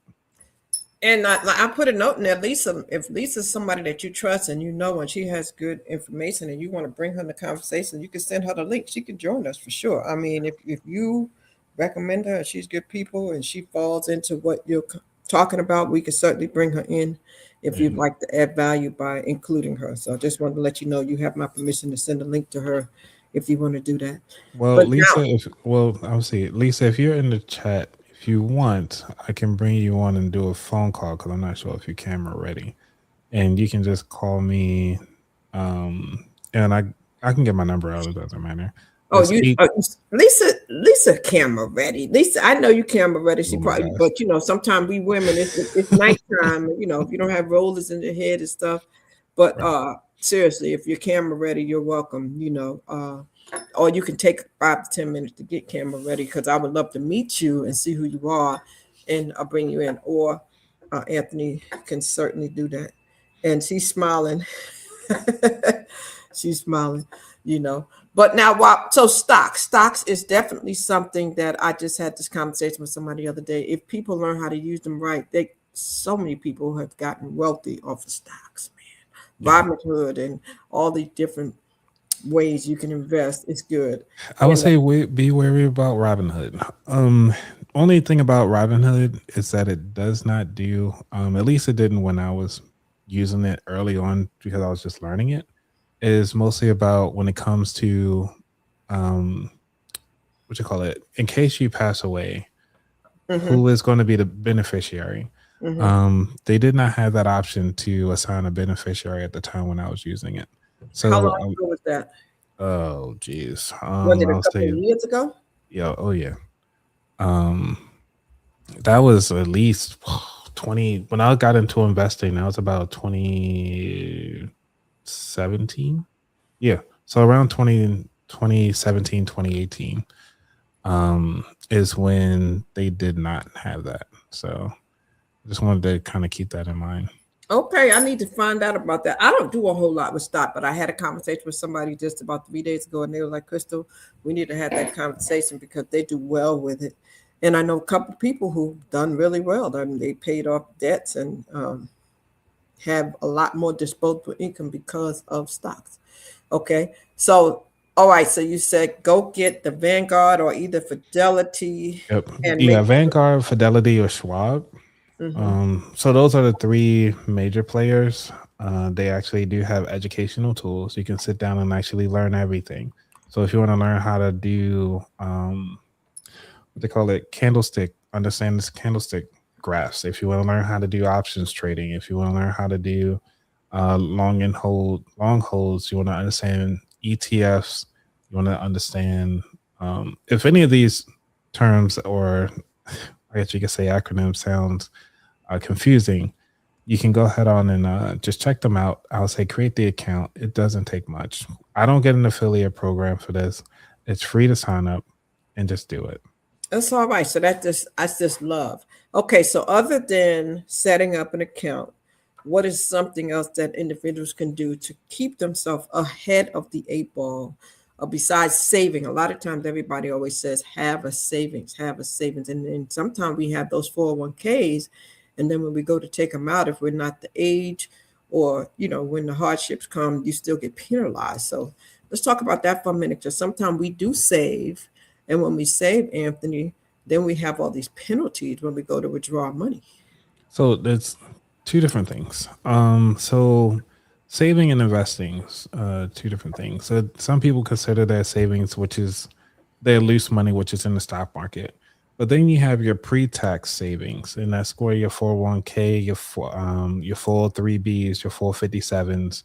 Speaker 2: And I put a note in there, Lisa. If Lisa's somebody that you trust and you know, and she has good information, and you want to bring her in the conversation, you can send her the link. She can join us for sure. I mean, if you recommend her, and she's good people, and she falls into what you're talking about, we can certainly bring her in if you'd
Speaker 3: Yeah.
Speaker 2: like to add value by including her. So I just wanted to let you know you have my permission to send a link to her if you want to do that.
Speaker 3: Well,
Speaker 2: But
Speaker 3: Lisa,
Speaker 2: now,
Speaker 3: if well, I'll see. Lisa, if you're in the chat, if you want, I can bring you on and do a phone call because I'm not sure if your camera ready, and you can just call me, and I can get my number out. It doesn't matter.
Speaker 2: oh,
Speaker 3: It's eight.
Speaker 2: Lisa, camera ready. Lisa, I know you camera ready. She
Speaker 3: Oh my
Speaker 2: probably,
Speaker 3: gosh.
Speaker 2: but sometimes we women, it's nighttime. If you don't have rollers in your head and stuff. But
Speaker 3: Right.
Speaker 2: seriously, if you're camera ready, you're welcome. Or you can take 5 to 10 minutes to get camera ready because I would love to meet you and see who you are, and I'll bring you in. Or Anthony can certainly do that. And she's smiling. She's smiling, you know. But now, so stocks is definitely something that I just had this conversation with somebody the other day. If people learn how to use them right, so many people have gotten wealthy off of stocks,
Speaker 3: Yeah.
Speaker 2: man. Robinhood and all these different ways you can invest is good.
Speaker 3: I would
Speaker 2: And
Speaker 3: say be wary about Robinhood. Only thing about Robinhood is that it does not do. At least it didn't when I was using it early on because I was just learning it. Is mostly about when it comes to um, what you call it. In case you pass away,
Speaker 2: hmm
Speaker 3: who is going to be the beneficiary?
Speaker 2: hmm
Speaker 3: They did not have that option to assign a beneficiary at the time when I was using it.
Speaker 2: how
Speaker 3: So,
Speaker 2: long ago was that?
Speaker 3: oh geez,
Speaker 2: Was it a
Speaker 3: I'll
Speaker 2: couple
Speaker 3: say,
Speaker 2: of years ago?
Speaker 3: yeah, oh yeah. Um, that was at least 20 when I got into investing, that was about 2017. Yeah. So around 2017, 2018 is when they did not have that. So I just wanted to kind of keep that in mind.
Speaker 2: Okay, I need to find out about that. I don't do a whole lot with stock, but I had a conversation with somebody just about 3 days ago, and they were like, "Crystal, we need to have that conversation because they do well with it." And I know a couple of people who've done really well. I mean, they paid off debts and have a lot more disposable income because of stocks. Okay, so all right, so you said go get the Vanguard or either Fidelity
Speaker 3: Yep.
Speaker 2: and
Speaker 3: You
Speaker 2: make.
Speaker 3: got Vanguard, Fidelity, or Schwab.
Speaker 2: Mhm.
Speaker 3: So those are the three major players. They actually do have educational tools. You can sit down and actually learn everything. So if you want to learn how to do what they call it, candlestick, understand this candlestick graphs. If you want to learn how to do options trading, if you want to learn how to do long holds, you want to understand ETFs, you want to understand if any of these terms or I guess you could say acronyms sounds confusing, you can go ahead on and just check them out. I'll say create the account. It doesn't take much. I don't get an affiliate program for this. It's free to sign up and just do it.
Speaker 2: That's all right. So that's just love. Okay, so other than setting up an account, what is something else that individuals can do to keep themselves ahead of the eight ball? Besides saving, a lot of times everybody always says have a savings, and then sometimes we have those 401ks, and then when we go to take them out, if we're not the age or, when the hardships come, you still get penalized. So let's talk about that for a minute, because sometimes we do save. And when we save, Anthony, then we have all these penalties when we go to withdraw money.
Speaker 3: So there's two different things. So saving and investing, two different things. So some people consider their savings, which is their loose money, which is in the stock market. But then you have your pre-tax savings, and that's where your 401k, your 403bs, your 457s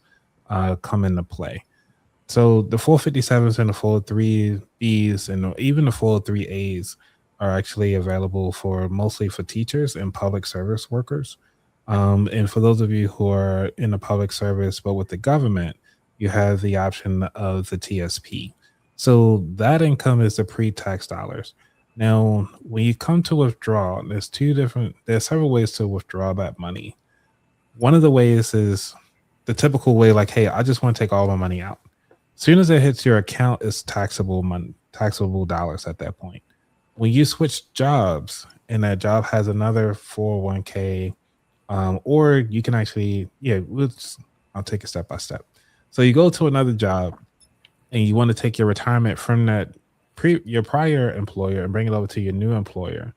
Speaker 3: come into play. So the 457s and the 403bs and even the 403as are actually available for mostly for teachers and public service workers. And for those of you who are in the public service but with the government, you have the option of the TSP. So that income is the pre-tax dollars. Now, when you come to withdraw, there's several ways to withdraw that money. One of the ways is the typical way, like, hey, I just want to take all my money out. As soon as it hits your account, it's taxable money, taxable dollars at that point. When you switch jobs and that job has another 401k, or you can actually, I'll take it step by step. So you go to another job and you want to take your retirement from your prior employer and bring it over to your new employer.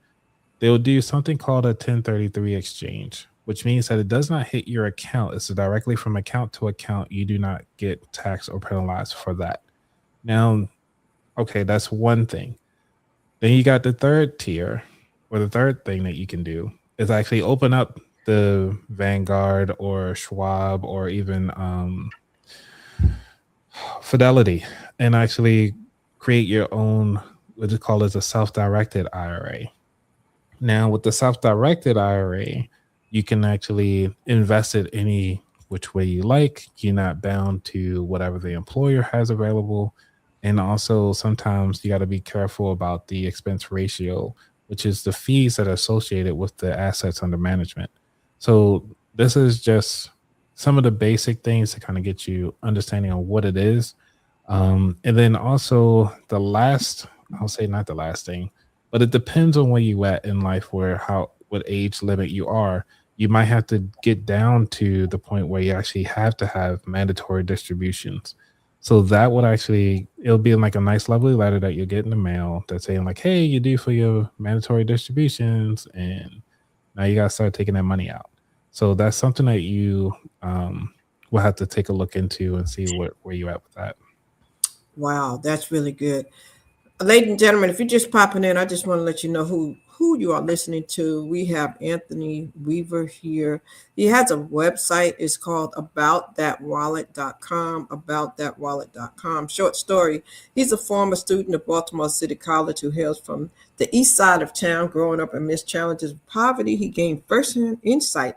Speaker 3: They'll do something called a 1033 exchange, which means that it does not hit your account. It's directly from account to account. You do not get taxed or penalized for that. Now, okay, that's one thing. Then you got the third tier, or the third thing that you can do is actually open up the Vanguard or Schwab or even Fidelity and actually create your own, what they call as a self-directed IRA. Now, with the self-directed IRA, you can actually invest it any which way you like. You're not bound to whatever the employer has available. And also, sometimes you got to be careful about the expense ratio, which is the fees that are associated with the assets under management. So this is just some of the basic things to kind of get you understanding on what it is. And then also I'll say not the last thing, but it depends on where you at in life, what age limit you are. You might have to get down to the point where you actually have to have mandatory distributions. So that would it'll be like a nice, lovely letter that you'll get in the mail that's saying like, hey, you do for your mandatory distributions, and now you got to start taking that money out. So that's something that you will have to take a look into and see where you're at with that.
Speaker 2: Wow, that's really good. Ladies and gentlemen, if you're just popping in, I just want to let you know who you are listening to. We have Anthony Weaver here. He has a website. It's called aboutthatwallet.com, aboutthatwallet.com. Short story. He's a former student of Baltimore City College who hails from the east side of town. Growing up amidst challenges of poverty, he gained firsthand insight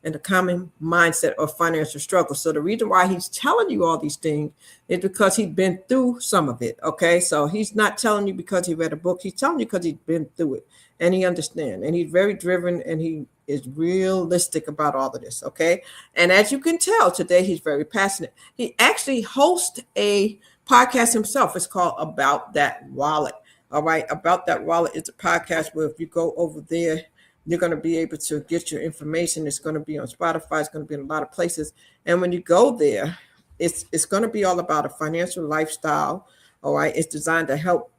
Speaker 2: and the common mindset of financial struggle. So the reason why he's telling you all these things is because he's been through some of it. Okay. So he's not telling you because he read a book. He's telling you because he's been through it and he understands, and he's very driven, and he is realistic about all of this. Okay. And as you can tell today, he's very passionate. He actually hosts a podcast himself. It's called About That Wallet. All right. About That Wallet is a podcast where if you go over there, you're going to be able to get your information. It's going to be on Spotify. It's going to be in a lot of places. And when you go there, it's going to be all about a financial lifestyle. All right. It's designed to help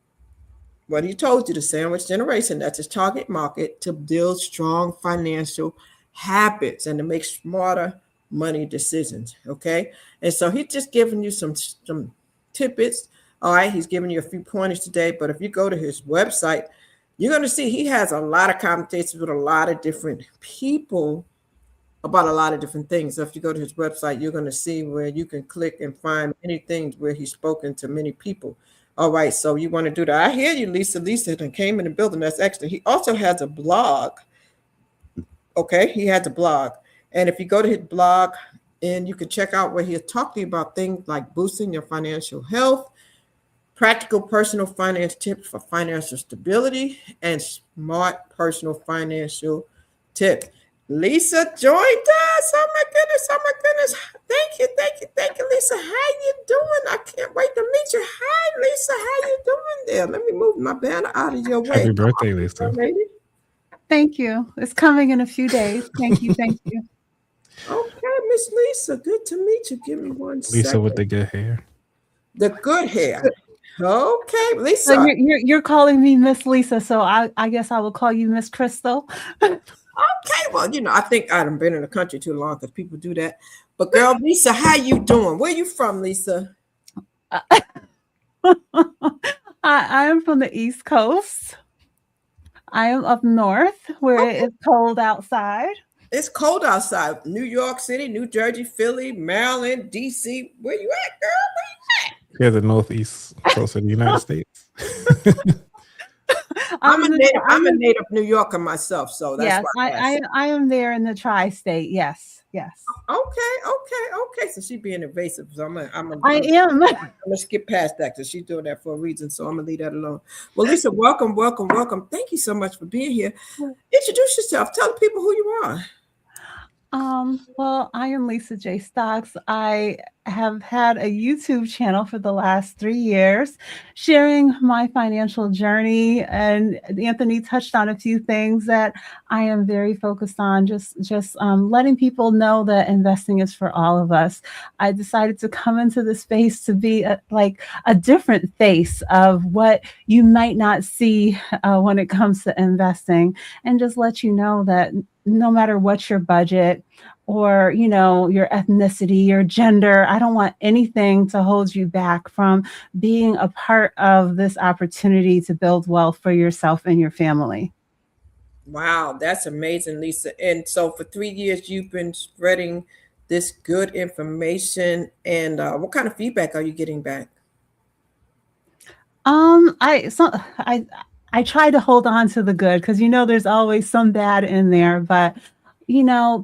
Speaker 2: what he told you, the sandwich generation, that's his target market, to build strong financial habits and to make smarter money decisions. Okay. And so he's just giving you some tidbits. All right. He's giving you a few pointers today. But if you go to his website, you're going to see he has a lot of conversations with a lot of different people about a lot of different things. So if you go to his website, you're going to see where you can click and find many things where he's spoken to many people. All right. So you want to do that. I hear you, Lisa. Lisa came in the building. That's extra. He also has a blog. Okay. He has a blog. And if you go to his blog, and you can check out where he'll talk to you about things like boosting your financial health, practical personal finance tips for financial stability, and smart personal financial tips. Lisa joined us. Oh my goodness. Thank you, Lisa. How you doing? I can't wait to meet you. Hi, Lisa. How you doing there? Let me move my banner out of your way.
Speaker 3: Happy birthday, Lisa.
Speaker 4: Thank you. It's coming in a few days. Thank you.
Speaker 2: Okay, Miss Lisa, good to meet you. Give me one
Speaker 3: Lisa with
Speaker 2: second.
Speaker 3: the good hair.
Speaker 2: The good hair. Okay,
Speaker 4: So
Speaker 2: Lisa.
Speaker 4: you're calling me Miss Lisa, so I guess I will call you Miss Crystal.
Speaker 2: Okay, well, I think I've been in the country too long because people do that. But girl, Lisa, how you doing? Where you from, Lisa?
Speaker 4: I am from the East Coast. I am up north where
Speaker 2: Okay.
Speaker 4: it is cold outside.
Speaker 2: It's cold outside. New York City, New Jersey, Philly, Maryland, DC. Where you at, girl?
Speaker 3: Here, the northeast coast of the United States.
Speaker 2: I'm
Speaker 4: I'm
Speaker 2: a
Speaker 4: in the,
Speaker 2: native.
Speaker 4: I'm
Speaker 2: I'm a
Speaker 4: in,
Speaker 2: native New Yorker myself, so that's
Speaker 4: yes,
Speaker 2: why I
Speaker 4: I,
Speaker 2: asked.
Speaker 4: I I am there in the tri-state. Yes, yes,
Speaker 2: Okay. So she being evasive. So
Speaker 4: I am.
Speaker 2: I'm gonna skip past that because she's doing that for a reason. So I'm gonna leave that alone. Well, Lisa, welcome. Thank you so much for being here. Introduce yourself. Tell the people who you are.
Speaker 4: Well, I am Lisa J. Stocks. I have had a YouTube channel for the last 3 years, sharing my financial journey. And Anthony touched on a few things that I am very focused on. Just letting people know that investing is for all of us. I decided to come into the space to be like a different face of what you might not see when it comes to investing, and just let you know that no matter what your budget or your ethnicity, your gender, I don't want anything to hold you back from being a part of this opportunity to build wealth for yourself and your family.
Speaker 2: Wow, that's amazing, Lisa. And so for 3 years, you've been spreading this good information. And what kind of feedback are you getting back?
Speaker 4: I try to hold on to the good because there's always some bad in there, but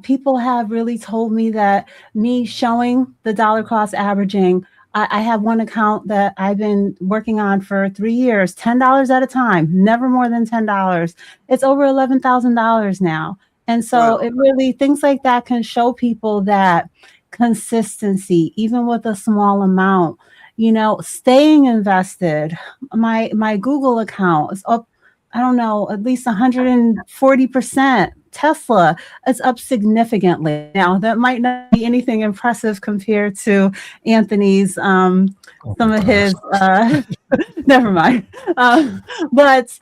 Speaker 4: people have really told me that me showing the dollar cost averaging. I have one account that I've been working on for 3 years, $10 at a time, never more than $10. It's over $11,000 now. And so
Speaker 2: Wow.
Speaker 4: it really, things like that can show people that consistency, even with a small amount, staying invested. My Google account is up, I don't know, at least 140%. Tesla is up significantly. Now, that might not be anything impressive compared to Anthony's,
Speaker 3: Oh
Speaker 4: some
Speaker 3: my
Speaker 4: of
Speaker 3: gosh.
Speaker 4: his, never mind. But,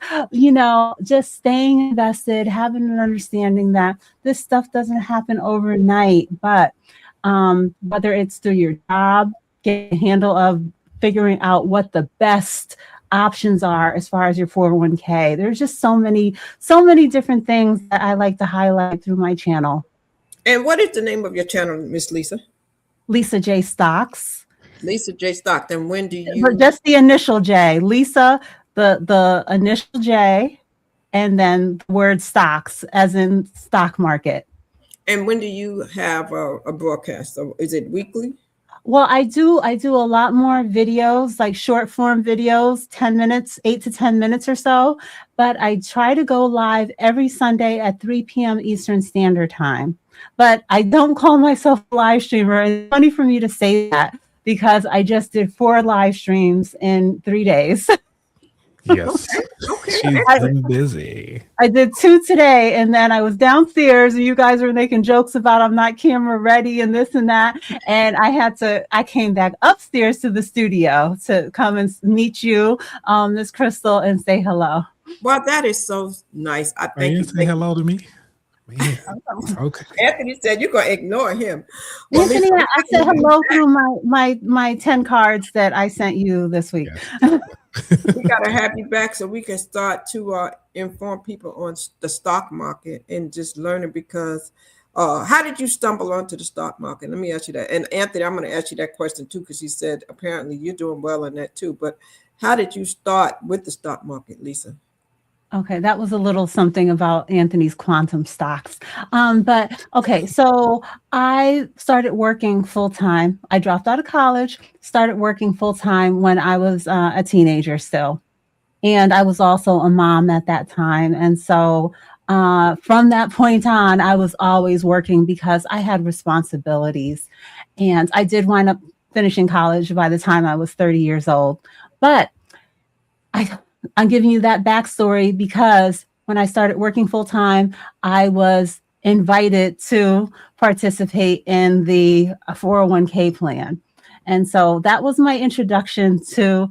Speaker 4: just staying invested, having an understanding that this stuff doesn't happen overnight, but whether it's through your job, get a handle of figuring out what the best options are as far as your 401k. There's just so many different things that I like to highlight through my channel.
Speaker 2: And what is the name of your channel, Miss Lisa?
Speaker 4: Lisa J. Stocks.
Speaker 2: Lisa J. Stockton. When do you?
Speaker 4: But just the initial J. Lisa, the initial J, and then the word stocks as in stock market.
Speaker 2: And when do you have a broadcast? So is it weekly?
Speaker 4: Well, I do a lot more videos, like short form videos, 10 minutes, 8 to 10 minutes or so. But I try to go live every Sunday at 3 p.m. Eastern Standard Time. But I don't call myself a live streamer. It's funny for me to say that because I just did 4 live streams in 3 days.
Speaker 3: Yes.
Speaker 2: Okay.
Speaker 3: She's been busy.
Speaker 4: I did 2 today, and then I was downstairs, and you guys were making jokes about I'm not camera ready and this and that. And I came back upstairs to the studio to come and meet you, Miss Crystal, and say hello.
Speaker 2: Well, that is so nice. I
Speaker 3: Are
Speaker 2: thank
Speaker 3: you
Speaker 2: you.
Speaker 3: say hello to me? Man. Okay.
Speaker 2: Anthony said you're gonna ignore him. Well,
Speaker 4: Anthony,
Speaker 2: Lisa,
Speaker 4: I said hello through my 10 cards that I sent you this week.
Speaker 3: Yes.
Speaker 2: we gotta have you back so we can start to inform people on the stock market and just learning because how did you stumble onto the stock market? Let me ask you that. And Anthony, I'm going to ask you that question too because he said apparently you're doing well in that too. But how did you start with the stock market, Lisa?
Speaker 4: Okay, that was a little something about Anthony's quantum stocks. But okay, so I started working full time. I dropped out of college, started working full time when I was a teenager still. And I was also a mom at that time. And so from that point on, I was always working because I had responsibilities. And I did wind up finishing college by the time I was 30 years old. But I'm giving you that backstory because when I started working full time, I was invited to participate in the 401k plan. And so that was my introduction to,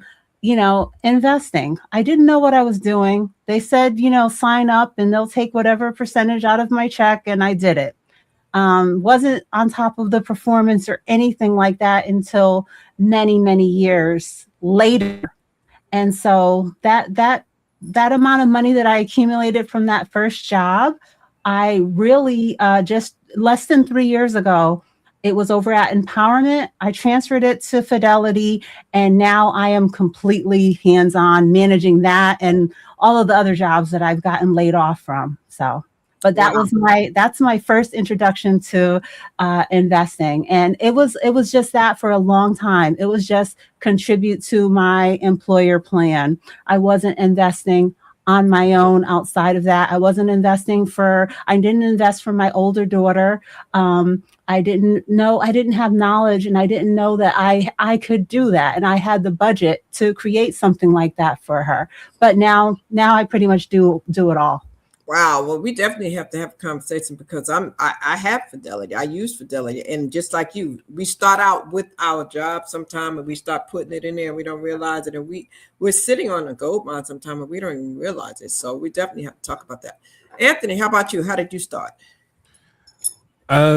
Speaker 4: investing. I didn't know what I was doing. They said, sign up and they'll take whatever percentage out of my check. And I did it. Wasn't on top of the performance or anything like that until many, many years later. And so that amount of money that I accumulated from that first job, I really just less than 3 years ago, it was over at Empowerment. I transferred it to Fidelity, and now I am completely hands-on managing that and all of the other jobs that I've gotten laid off from. So, but that's my first introduction to investing, and it was just that for a long time. It was just contribute to my employer plan. I wasn't investing on my own outside of that. I didn't invest for my older daughter. I didn't have knowledge, and I didn't know that I could do that. And I had the budget to create something like that for her. But now I pretty much do it all.
Speaker 2: Wow. Well, we definitely have to have a conversation because I have Fidelity. I use Fidelity. And just like you, we start out with our job sometime and we start putting it in there and we don't realize it. And we're sitting on a gold mine sometime and we don't even realize it. So we definitely have to talk about that. Anthony, how about you? How did you start?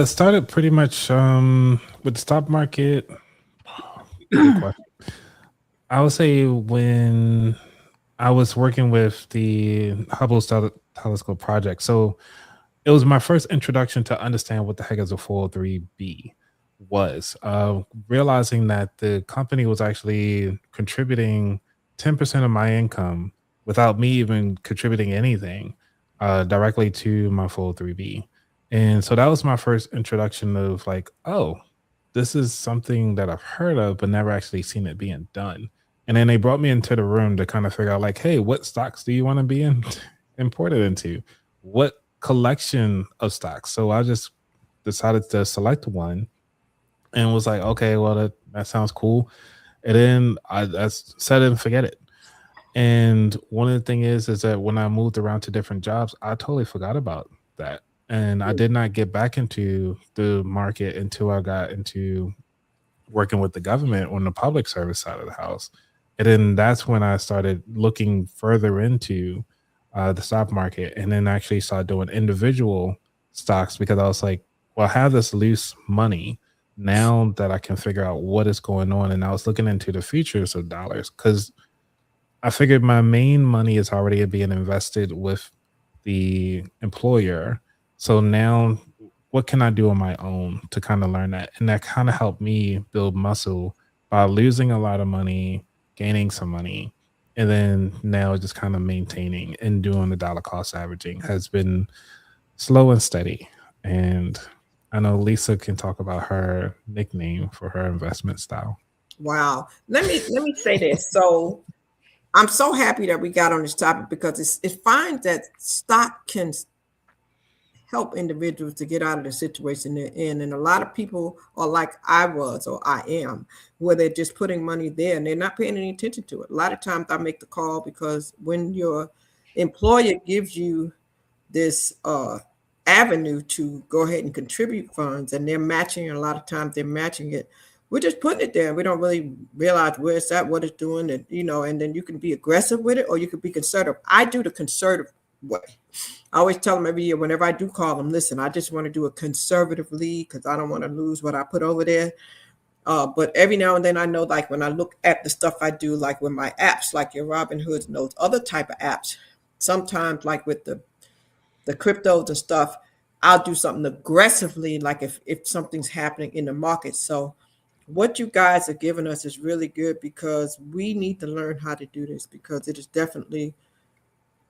Speaker 3: Started pretty much with the stock market. Good question. I would say when I was working with the Hubble Telescope project. So it was my first introduction to understand what the heck is a 403B was. Realizing that the company was actually contributing 10% of my income without me even contributing anything directly to my 403B. And so that was my first introduction of like, oh, this is something that I've heard of, but never actually seen it being done. And then they brought me into the room to kind of figure out like, hey, what stocks do you want to be imported into? What collection of stocks? So I just decided to select one and was like, okay, well, that sounds cool. And then I set it and forget it. And one of the things is that when I moved around to different jobs, I totally forgot about that. And I did not get back into the market until I got into working with the government on the public service side of the house. And then that's when I started looking further into the stock market and then actually started doing individual stocks because I was like, well, I have this loose money now that I can figure out what is going on. And I was looking into the futures of dollars because I figured my main money is already being invested with the employer. So now what can I do on my own to kind of learn that? And that kind of helped me build muscle by losing a lot of money, gaining some money, and then now just kind of maintaining and doing the dollar cost averaging has been slow and steady. And I know Lisa can talk about her nickname for her investment style.
Speaker 2: Wow. Let me say this. So I'm so happy that we got on this topic because it finds that stock can help individuals to get out of the situation they're in. And a lot of people are like I was or I am, where they're just putting money there and they're not paying any attention to it. A lot of times I make the call because when your employer gives you this avenue to go ahead and contribute funds and they're matching, a lot of times they're matching it, we're just putting it there. We don't really realize where it's at, what it's doing, and and then you can be aggressive with it or you can be conservative. I do the conservative way. I always tell them every year, whenever I do call them, listen, I just want to do it conservatively because I don't want to lose what I put over there. But every now and then I know, like when I look at the stuff I do, like with my apps, like your Robinhoods and those other type of apps, sometimes like with the cryptos and stuff, I'll do something aggressively, like if something's happening in the market. So what you guys are giving us is really good because we need to learn how to do this because it is definitely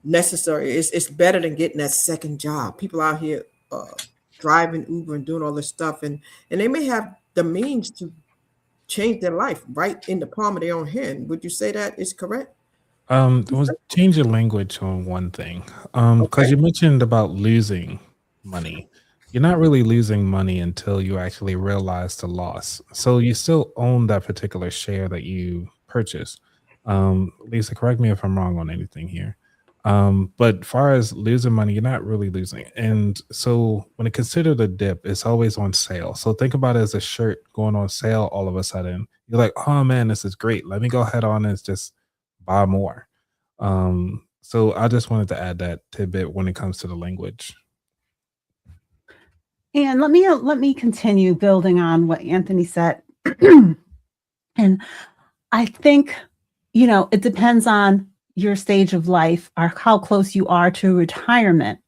Speaker 2: necessary. It's better than getting that second job. People out here driving Uber and doing all this stuff, and they may have the means to change their life right in the palm of their own hand. Would you say that is correct?
Speaker 3: Change your language on one thing, because you mentioned about losing money. You're not really losing money until you actually realize the loss. So you still own that particular share that you purchased. Lisa, correct me if I'm wrong on anything here. But far as losing money, you're not really losing. And so when it considered a dip, it's always on sale. So think about it as a shirt going on sale all of a sudden. You're like, oh man, this is great. Let me go ahead on and just buy more. So I just wanted to add that tidbit when it comes to the language.
Speaker 4: And let me continue building on what Anthony said. And I think, it depends on your stage of life or how close you are to retirement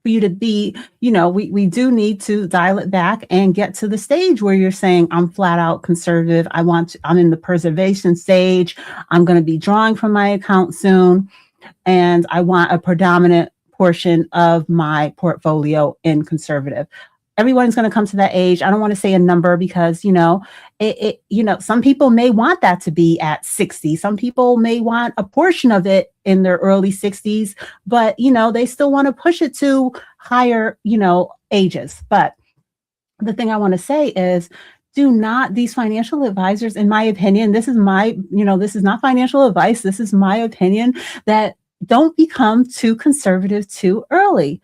Speaker 4: for you to be, we do need to dial it back and get to the stage where you're saying, I'm flat out conservative. I'm in the preservation stage. I'm going to be drawing from my account soon. And I want a predominant portion of my portfolio in conservative. Everyone's going to come to that age. I don't want to say a number because, some people may want that to be at 60. Some people may want a portion of it in their early 60s, but, they still want to push it to higher, ages. But the thing I want to say is, these financial advisors, in my opinion, this is not financial advice. This is my opinion, that don't become too conservative too early.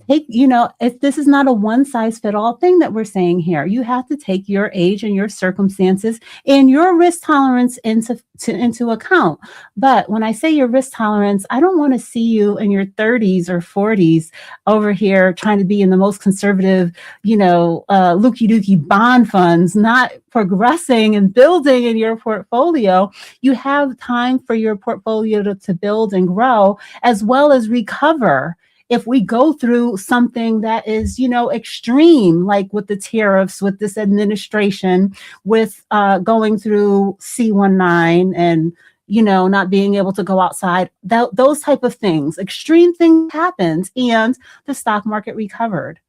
Speaker 4: If this is not a one size fit all thing that we're saying here, you have to take your age and your circumstances and your risk tolerance into account. But when I say your risk tolerance, I don't want to see you in your 30s or 40s over here trying to be in the most conservative, looky dookie bond funds, not progressing and building in your portfolio. You have time for your portfolio to build and grow, as well as recover. If we go through something that is, extreme, like with the tariffs, with this administration, with going through C-19 and, not being able to go outside, those type of things, extreme things happened and the stock market recovered.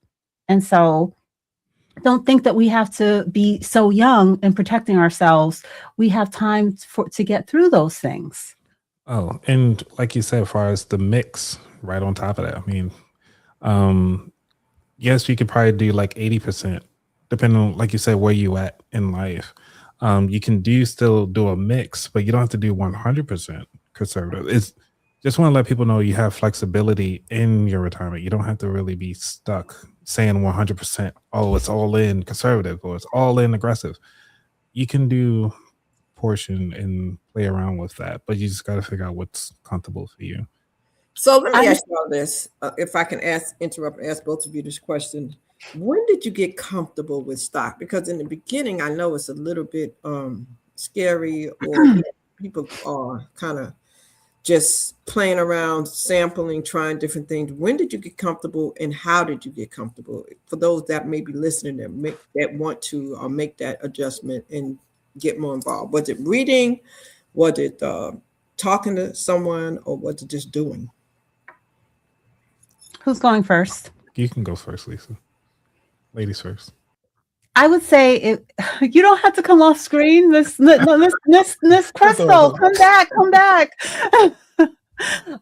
Speaker 4: And so don't think that we have to be so young and protecting ourselves. We have time to get through those things.
Speaker 3: Oh, and like you said, as far as the mix, right on top of that, I mean, yes, you could probably do like 80%, depending on, like you said, where you at in life. You can still do a mix, but you don't have to do 100% conservative. It's just want to let people know you have flexibility in your retirement. You don't have to really be stuck saying 100%. Oh, it's all in conservative or it's all in aggressive. You can do portion and play around with that, but you just got to figure out what's comfortable for you.
Speaker 2: So let me ask you all this. If I can ask both of you this question. When did you get comfortable with stock? Because in the beginning, I know it's a little bit scary, or people are kind of just playing around, sampling, trying different things. When did you get comfortable, and how did you get comfortable? For those that may be listening that want to make that adjustment and get more involved. Was it reading? Was it talking to someone, or was it just doing?
Speaker 4: Who's going first?
Speaker 3: You can go first, Lisa. Ladies first.
Speaker 4: I would say you don't have to come off screen. Miss Crystal, come back.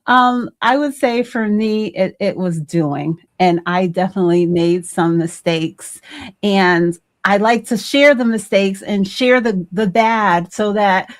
Speaker 4: I would say for me, it was doing, and I definitely made some mistakes, and I like to share the mistakes and share the bad, so that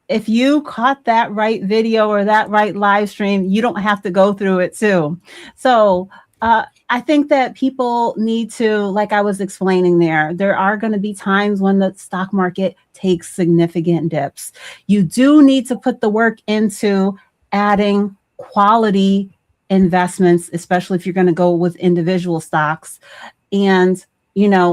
Speaker 4: if you caught that right video or that right live stream, you don't have to go through it too. So I think that people need to, like I was explaining there are going to be times when the stock market takes significant dips. You do need to put the work into adding quality investments, especially if you're going to go with individual stocks, and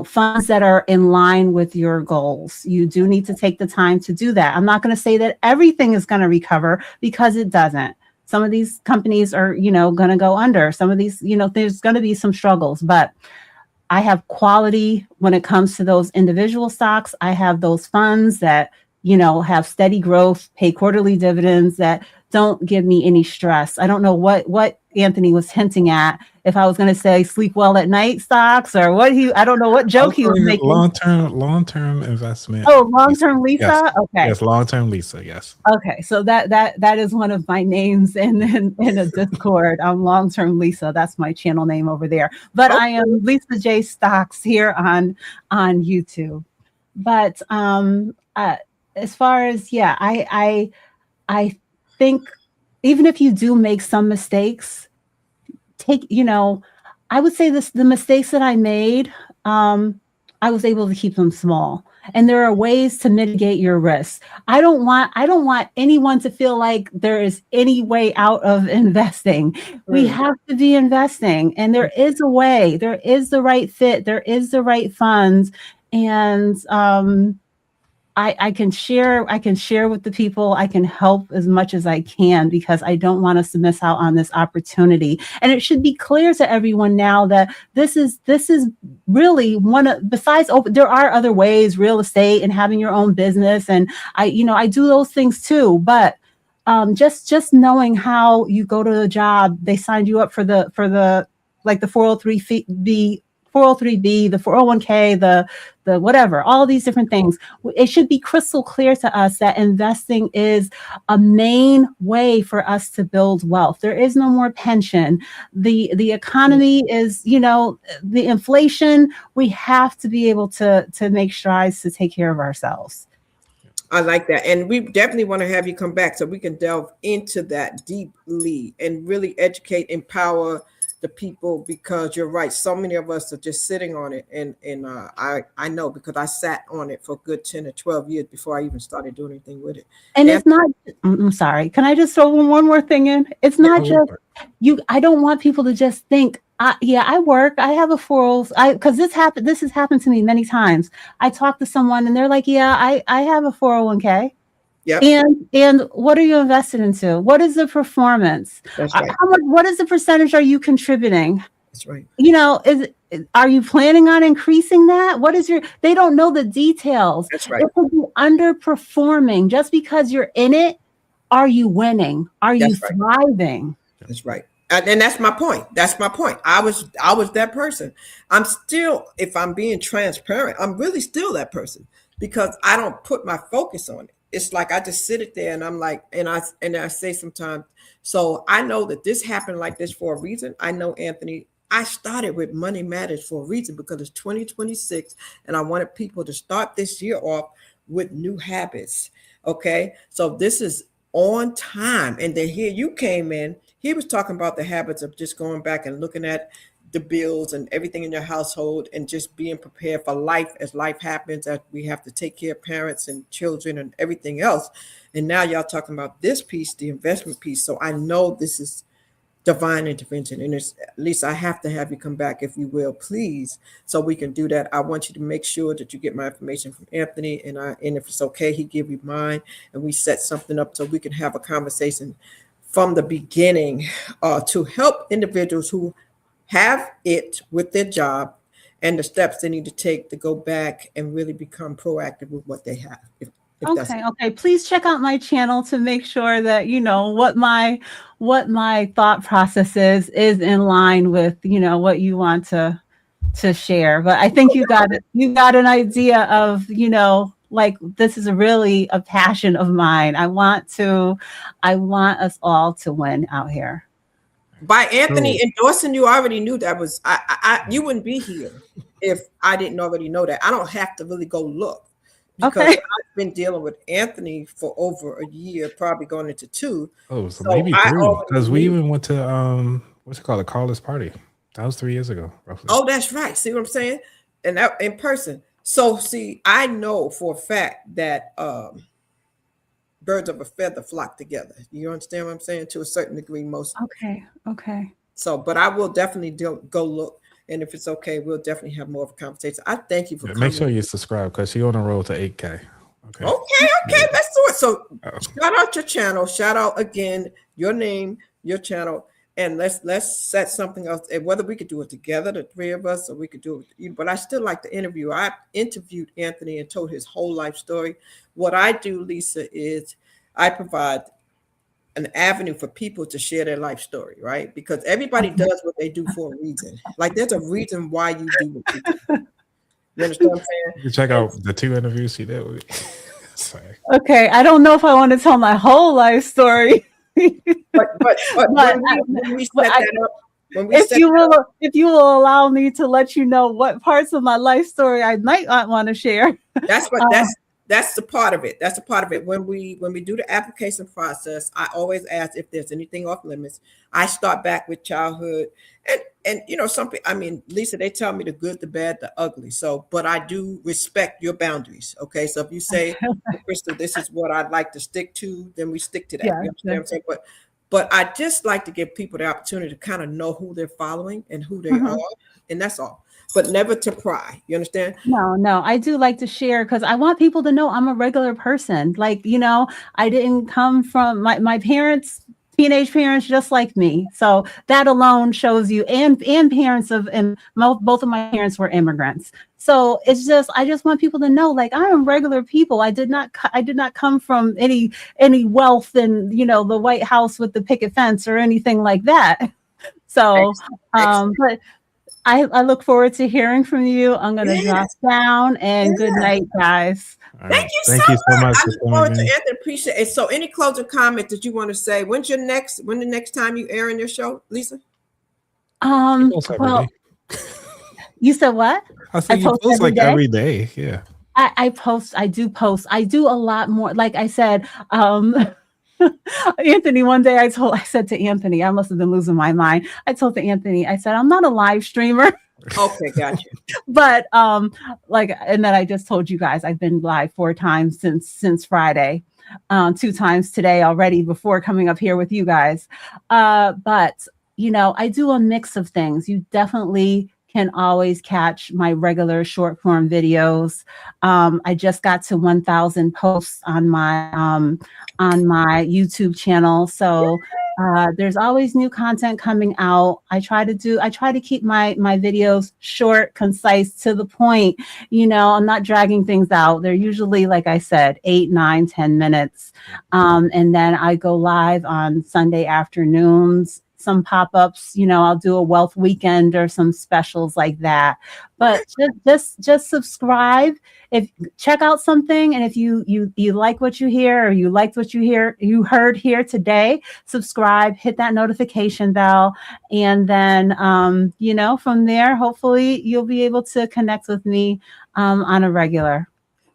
Speaker 4: funds that are in line with your goals. You do need to take the time to do that. I'm not going to say that everything is going to recover, because it doesn't. Some of these companies are, going to go under. Some of these, there's going to be some struggles, but I have quality when it comes to those individual stocks. I have those funds that, have steady growth, pay quarterly dividends, that don't give me any stress. I don't know what Anthony was hinting at. If I was going to say sleep well at night stocks, or I don't know what joke he was making.
Speaker 3: Long-term investment.
Speaker 4: Oh, long-term Lisa?
Speaker 3: Yes.
Speaker 4: Okay.
Speaker 3: Yes, long-term Lisa, yes.
Speaker 4: Okay, so that is one of my names in a Discord. I'm long-term Lisa. That's my channel name over there. But I am Lisa J Stocks here on YouTube. But as far as I think even if you do make some mistakes, I would say the mistakes that I made, I was able to keep them small. And there are ways to mitigate your risks. I don't want anyone to feel like there is any way out of investing. We have to be investing, and there is a way. There is the right fit. There is the right funds, and I can share with the people. I can help as much as I can, because I don't want us to miss out on this opportunity. And it should be clear to everyone now that this is really besides open, there are other ways, real estate and having your own business. And I do those things too. But just knowing how you go to the job, they signed you up for the like the 403B, the 401k, the whatever, all these different things. It should be crystal clear to us that investing is a main way for us to build wealth. There is no more pension. The economy is, the inflation. We have to be able to make strides to take care of ourselves.
Speaker 2: I like that. And we definitely want to have you come back so we can delve into that deeply and really educate, empower the people, because you're right. So many of us are just sitting on it. And I know, because I sat on it for a good 10 or 12 years before I even started doing anything with it.
Speaker 4: And it's not, I'm sorry. Can I just throw one more thing in? It's not just you. I don't want people to just think, I work, I have a 401k, because this has happened to me many times. I talk to someone and they're like, I have a 401k. Yeah. And what are you invested into? What is the performance? That's right. What is the percentage are you contributing?
Speaker 2: That's right.
Speaker 4: Are you planning on increasing that? They don't know the details.
Speaker 2: That's right.
Speaker 4: It could be underperforming. Just because you're in it, are you winning? Are you thriving?
Speaker 2: That's right. And that's my point. I was that person. I'm still, if I'm being transparent, I'm really still that person, because I don't put my focus on it. It's like I just sit it there and I'm like, and I say sometimes, so I know that this happened like this for a reason. I know, Anthony, I started with Money Matters for a reason, because it's 2026 and I wanted people to start this year off with new habits. Okay. So this is on time. And then here you came in, he was talking about the habits of just going back and looking at the bills and everything in your household and just being prepared for life as life happens, that we have to take care of parents and children and everything else. And now y'all talking about this piece, the investment piece. So I know this is divine intervention, and it's, at least I have to have you come back, if you will, please, so we can do that. I want you to make sure that you get my information from Anthony, and if it's okay, he give you mine, and we set something up so we can have a conversation from the beginning to help individuals who have it with their job and the steps they need to take to go back and really become proactive with what they have.
Speaker 4: Okay. Please check out my channel to make sure that what my thought process is in line with what you want to share. But I think you got an idea of like, this is really a passion of mine. I want us all to win out here.
Speaker 2: By Anthony endorsing you, I already knew that was you wouldn't be here if I didn't already know that. I don't have to really go look, because I've been dealing with Anthony for over a year, probably going into 2.
Speaker 3: Oh, so maybe 3, because we even went to what's it called, a Carlos party. That was 3 years ago, roughly.
Speaker 2: Oh, that's right. See what I'm saying? And that in person. So see, I know for a fact that birds of a feather flock together. You understand what I'm saying? To a certain degree, most.
Speaker 4: Okay.
Speaker 2: So, but I will definitely go look, and if it's okay, we'll definitely have more of a conversation. I thank you for coming.
Speaker 3: Make sure you subscribe, because she's on the road to 8K.
Speaker 2: Okay, let's do it. So, shout out your channel. Shout out again your name, your channel, and let's set something else. And whether we could do it together, the 3 of us, or we could do it with you. But I still like to interview. I interviewed Anthony and told his whole life story. What I do, Lisa, is I provide an avenue for people to share their life story, right? Because everybody does what they do for a reason. Like, there's a reason why you do what you do. You understand what I'm saying?
Speaker 3: You check out the 2 interviews she did with me. Sorry.
Speaker 4: Okay, I don't know if I want to tell my whole life story.
Speaker 2: but when we set that up,
Speaker 4: if you will allow me to let you know what parts of my life story I might not want to share.
Speaker 2: that's the part of it. That's a part of it. When we do the application process, I always ask if there's anything off limits. I start back with childhood, and you know, some people. I mean, Lisa, they tell me the good, the bad, the ugly. So, but I do respect your boundaries. Okay, so if you say, well, Crystal, this is what I'd like to stick to, then we stick to that.
Speaker 4: Yeah,
Speaker 2: You understand what I'm saying? But I just like to give people the opportunity to kind of know who they're following and who they are, and that's all. But never to pry. You understand?
Speaker 4: No, I do like to share because I want people to know I'm a regular person. Like, you know, I didn't come from my parents, teenage parents just like me. So that alone shows you, and parents of, and both of my parents were immigrants. So it's just, I just want people to know, like, I am regular people. I did not come from any wealth and, you know, the White House with the picket fence or anything like that. So, but I look forward to hearing from you. I'm going to drop down, and good night, guys.
Speaker 2: Thank you so much. I look forward to Anthony. Appreciate it. So, any closing comments that you want to say? When the next time you air in your show, Lisa?
Speaker 4: Well, you said what?
Speaker 3: I said you post like every day. Yeah.
Speaker 4: I post. I do post. I do a lot more. Like I said, Anthony, one day I said to Anthony, I must have been losing my mind. I told to Anthony, I said, I'm not a live streamer.
Speaker 2: Okay, gotcha.
Speaker 4: But and then I just told you guys I've been live 4 times since Friday, 2 times today already before coming up here with you guys. But you know, I do a mix of things. You definitely can always catch my regular short form videos. I just got to 1,000 posts on my YouTube channel. So there's always new content coming out. I try to keep my videos short, concise, to the point. You know, I'm not dragging things out. They're usually, like I said, 8, 9, 10 minutes. And then I go live on Sunday afternoons. Some pop-ups, you know, I'll do a wealth weekend or some specials like that. But just subscribe. If check out something, and if you like what you hear, or you liked what you heard here today, subscribe, hit that notification bell, and then you know, from there, hopefully you'll be able to connect with me on a regular.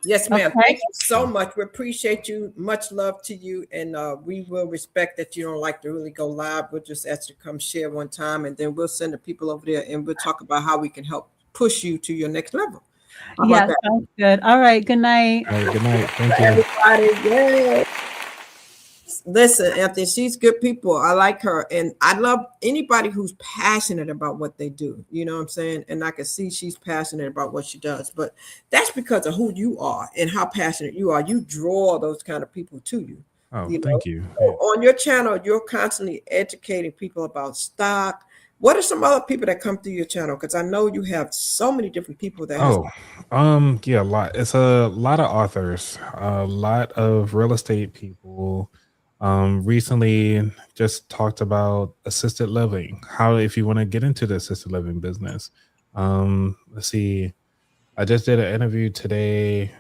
Speaker 2: Yes, ma'am. Okay. Thank you so much. We appreciate you. Much love to you. And we will respect that you don't like to really go live. We'll just ask you to come share one time, and then we'll send the people over there, and we'll talk about how we can help push you to your next level.
Speaker 4: Yes, sounds good. All right. Good night.
Speaker 3: All right, good night. Thank you.
Speaker 2: Everybody. Yeah. Listen, Anthony, she's good people. I like her. And I love anybody who's passionate about what they do. You know what I'm saying? And I can see she's passionate about what she does. But that's because of who you are and how passionate you are. You draw those kind of people to you.
Speaker 3: Oh, thank you.
Speaker 2: On your channel, you're constantly educating people about stock. What are some other people that come through your channel? Because I know you have so many different people that.
Speaker 3: Yeah, a lot. It's a lot of authors, a lot of real estate people. Recently just talked about assisted living, how if you want to get into the assisted living business. Let's see, I just did an interview today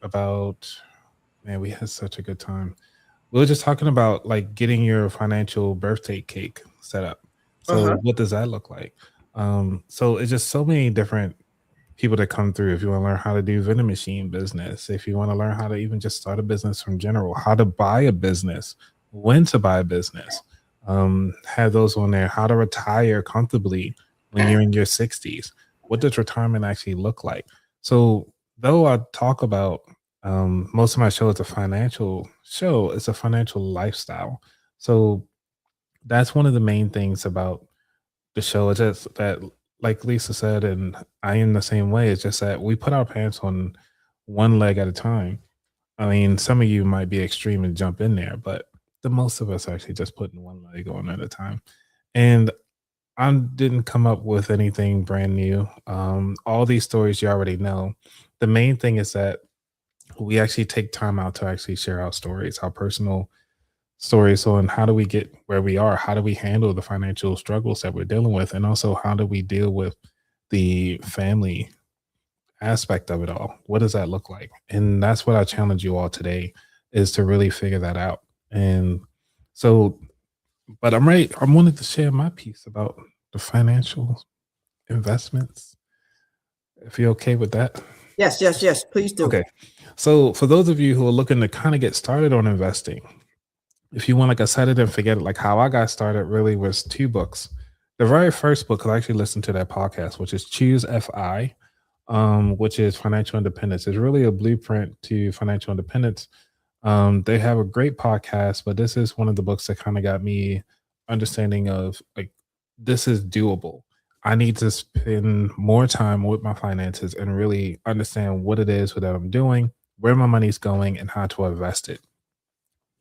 Speaker 3: about, man, we had such a good time. We were just talking about like getting your financial birthday cake set up. So what does that look like? So it's just so many different people that come through. If you want to learn how to do vending machine business, if you want to learn how to even just start a business from general, how to buy a business, when to buy a business, have those on there, how to retire comfortably when you're in your 60s. What does retirement actually look like? So though I talk about most of my show is a financial show, it's a financial lifestyle. So that's one of the main things about the show. It's just that, like Lisa said, and I am the same way, it's just that we put our pants on one leg at a time. I mean, some of you might be extreme and jump in there, but the most of us actually just putting one leg on at a time. And I didn't come up with anything brand new. All these stories you already know. The main thing is that we actually take time out to actually share our stories, our personal stories on how do we get where we are, how do we handle the financial struggles that we're dealing with, and also how do we deal with the family aspect of it all. What does that look like? And that's what I challenge you all today, is to really figure that out. And so, but I'm ready. I wanted to share my piece about the financial investments, if you're okay with that.
Speaker 2: Yes, please do.
Speaker 3: Okay. So for those of you who are looking to kind of get started on investing, if you want like a set it and forget it, like how I got started really was two books. The very first book, I actually listened to that podcast, which is Choose FI, which is financial independence. It's really a blueprint to financial independence. They have a great podcast, but this is one of the books that kind of got me understanding of like this is doable. I need to spend more time with my finances and really understand what it is that I'm doing, where my money's going, and how to invest it.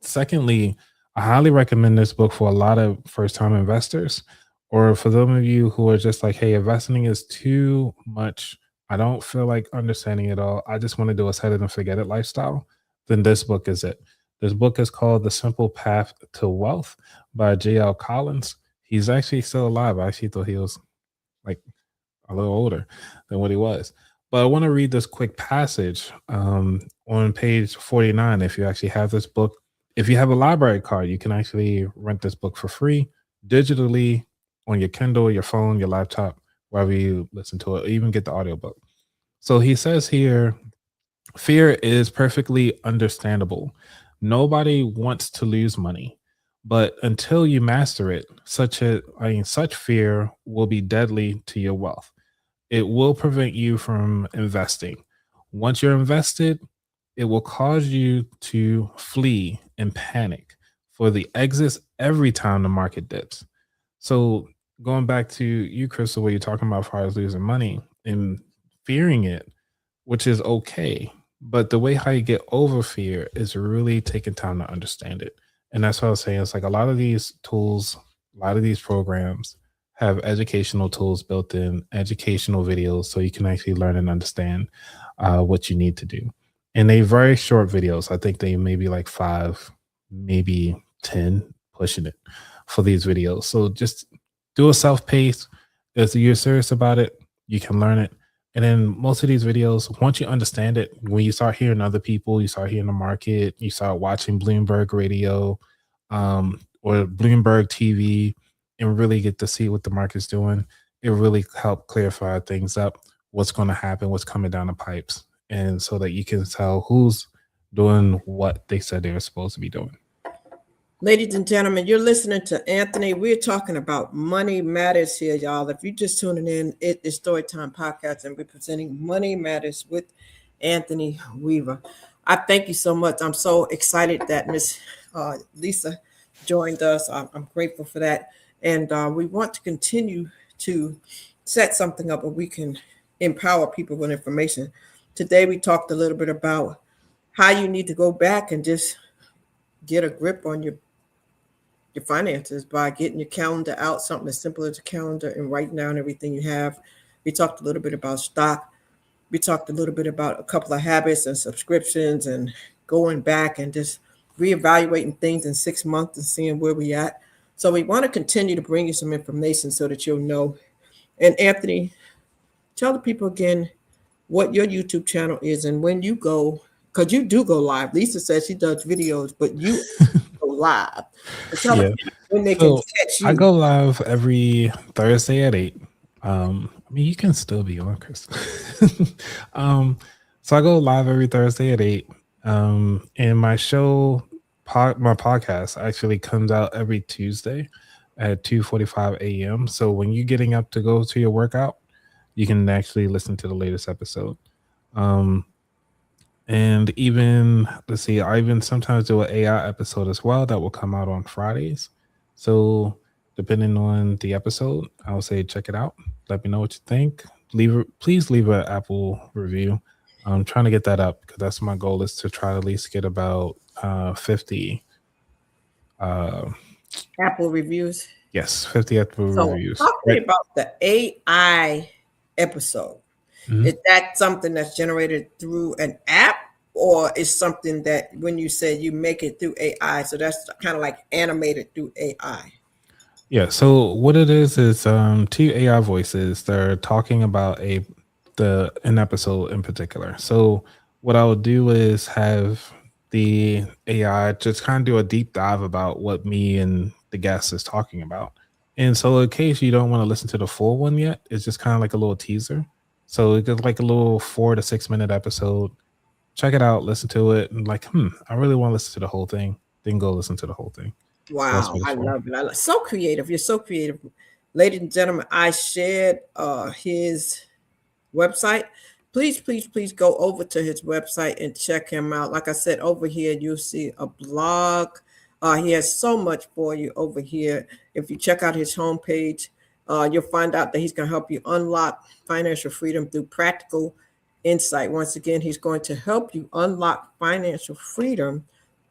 Speaker 3: Secondly, I highly recommend this book for a lot of first time investors, or for those of you who are just like, hey, investing is too much. I don't feel like understanding it all. I just want to do a set it and forget it lifestyle. Then this book is it. This book is called The Simple Path to Wealth by J.L. Collins. He's actually still alive. I actually thought he was like a little older than what he was. But I want to read this quick passage on page 49. If you actually have this book, if you have a library card, you can actually rent this book for free digitally on your Kindle, your phone, your laptop, wherever you listen to it, or even get the audiobook. So he says here, fear is perfectly understandable. Nobody wants to lose money, but until you master it, such fear will be deadly to your wealth. It will prevent you from investing. Once you're invested, it will cause you to flee and panic for the exits every time the market dips. So going back to you, Crystal, where you're talking about as far as losing money and fearing it, which is okay. But the way how you get over fear is really taking time to understand it. And that's what I was saying. It's like a lot of these tools, a lot of these programs have educational tools built in, educational videos, so you can actually learn and understand what you need to do. And they very short videos. I think they maybe like 5, maybe 10, pushing it for these videos. So just do a self-paced. If you're serious about it, you can learn it. And then most of these videos, once you understand it, when you start hearing other people, you start hearing the market, you start watching Bloomberg radio or Bloomberg TV and really get to see what the market's doing, it really help clarify things up, what's going to happen, what's coming down the pipes. And so that you can tell who's doing what they said they were supposed to be doing.
Speaker 2: Ladies and gentlemen, you're listening to Anthony. We're talking about Money Matters here, y'all. If you're just tuning in, it is Storytime Podcast, and we're presenting Money Matters with Anthony Weaver. I thank you so much. I'm so excited that Miss Lisa joined us. I'm grateful for that. And we want to continue to set something up where we can empower people with information. Today, we talked a little bit about how you need to go back and just get a grip on your finances by getting your calendar out, something as simple as a calendar, and writing down everything you have. We talked a little bit about stock. We talked a little bit about a couple of habits and subscriptions and going back and just reevaluating things in 6 months and seeing where we at. So we want to continue to bring you some information so that you'll know. And Anthony, tell the people again what your YouTube channel is and when you go, because you do go live. Lisa says she does videos, but you go live. So tell them when they can catch you.
Speaker 3: I go live every Thursday at 8. I mean, you can still be on, Chris. So I go live every Thursday at 8. And my show, my podcast actually comes out every Tuesday at 2:45 a.m. So when you're getting up to go to your workout, you can actually listen to the latest episode. And even, let's see, I even sometimes do an AI episode as well that will come out on Fridays. So depending on the episode, I'll say check it out. Let me know what you think. Please leave an Apple review. I'm trying to get that up because that's my goal, is to try to at least get about 50
Speaker 2: Apple reviews.
Speaker 3: Yes, 50 Apple reviews.
Speaker 2: Talk to me about the AI episode. Mm-hmm. Is that something that's generated through an app, or is something that when you say you make it through AI, so that's kind of like animated through AI?
Speaker 3: Yeah, so what it is 2 AI voices. They're talking about an episode in particular. So what I would do is have the AI just kind of do a deep dive about what me and the guest is talking about. And so in case you don't want to listen to the full one yet, it's just kind of like a little teaser. So it's like a little 4 to 6 minute episode, check it out, listen to it, and like, I really want to listen to the whole thing. Then go listen to the whole thing. So that's
Speaker 2: Wow,
Speaker 3: what it's
Speaker 2: I
Speaker 3: for.
Speaker 2: love it. I love so creative. You're so creative. Ladies and gentlemen, I shared his website. Please go over to his website and check him out. Like I said, over here you'll see a blog. He has so much for you over here. If you check out his homepage, you'll find out that he's going to help you unlock financial freedom through practical insight. Once again, he's going to help you unlock financial freedom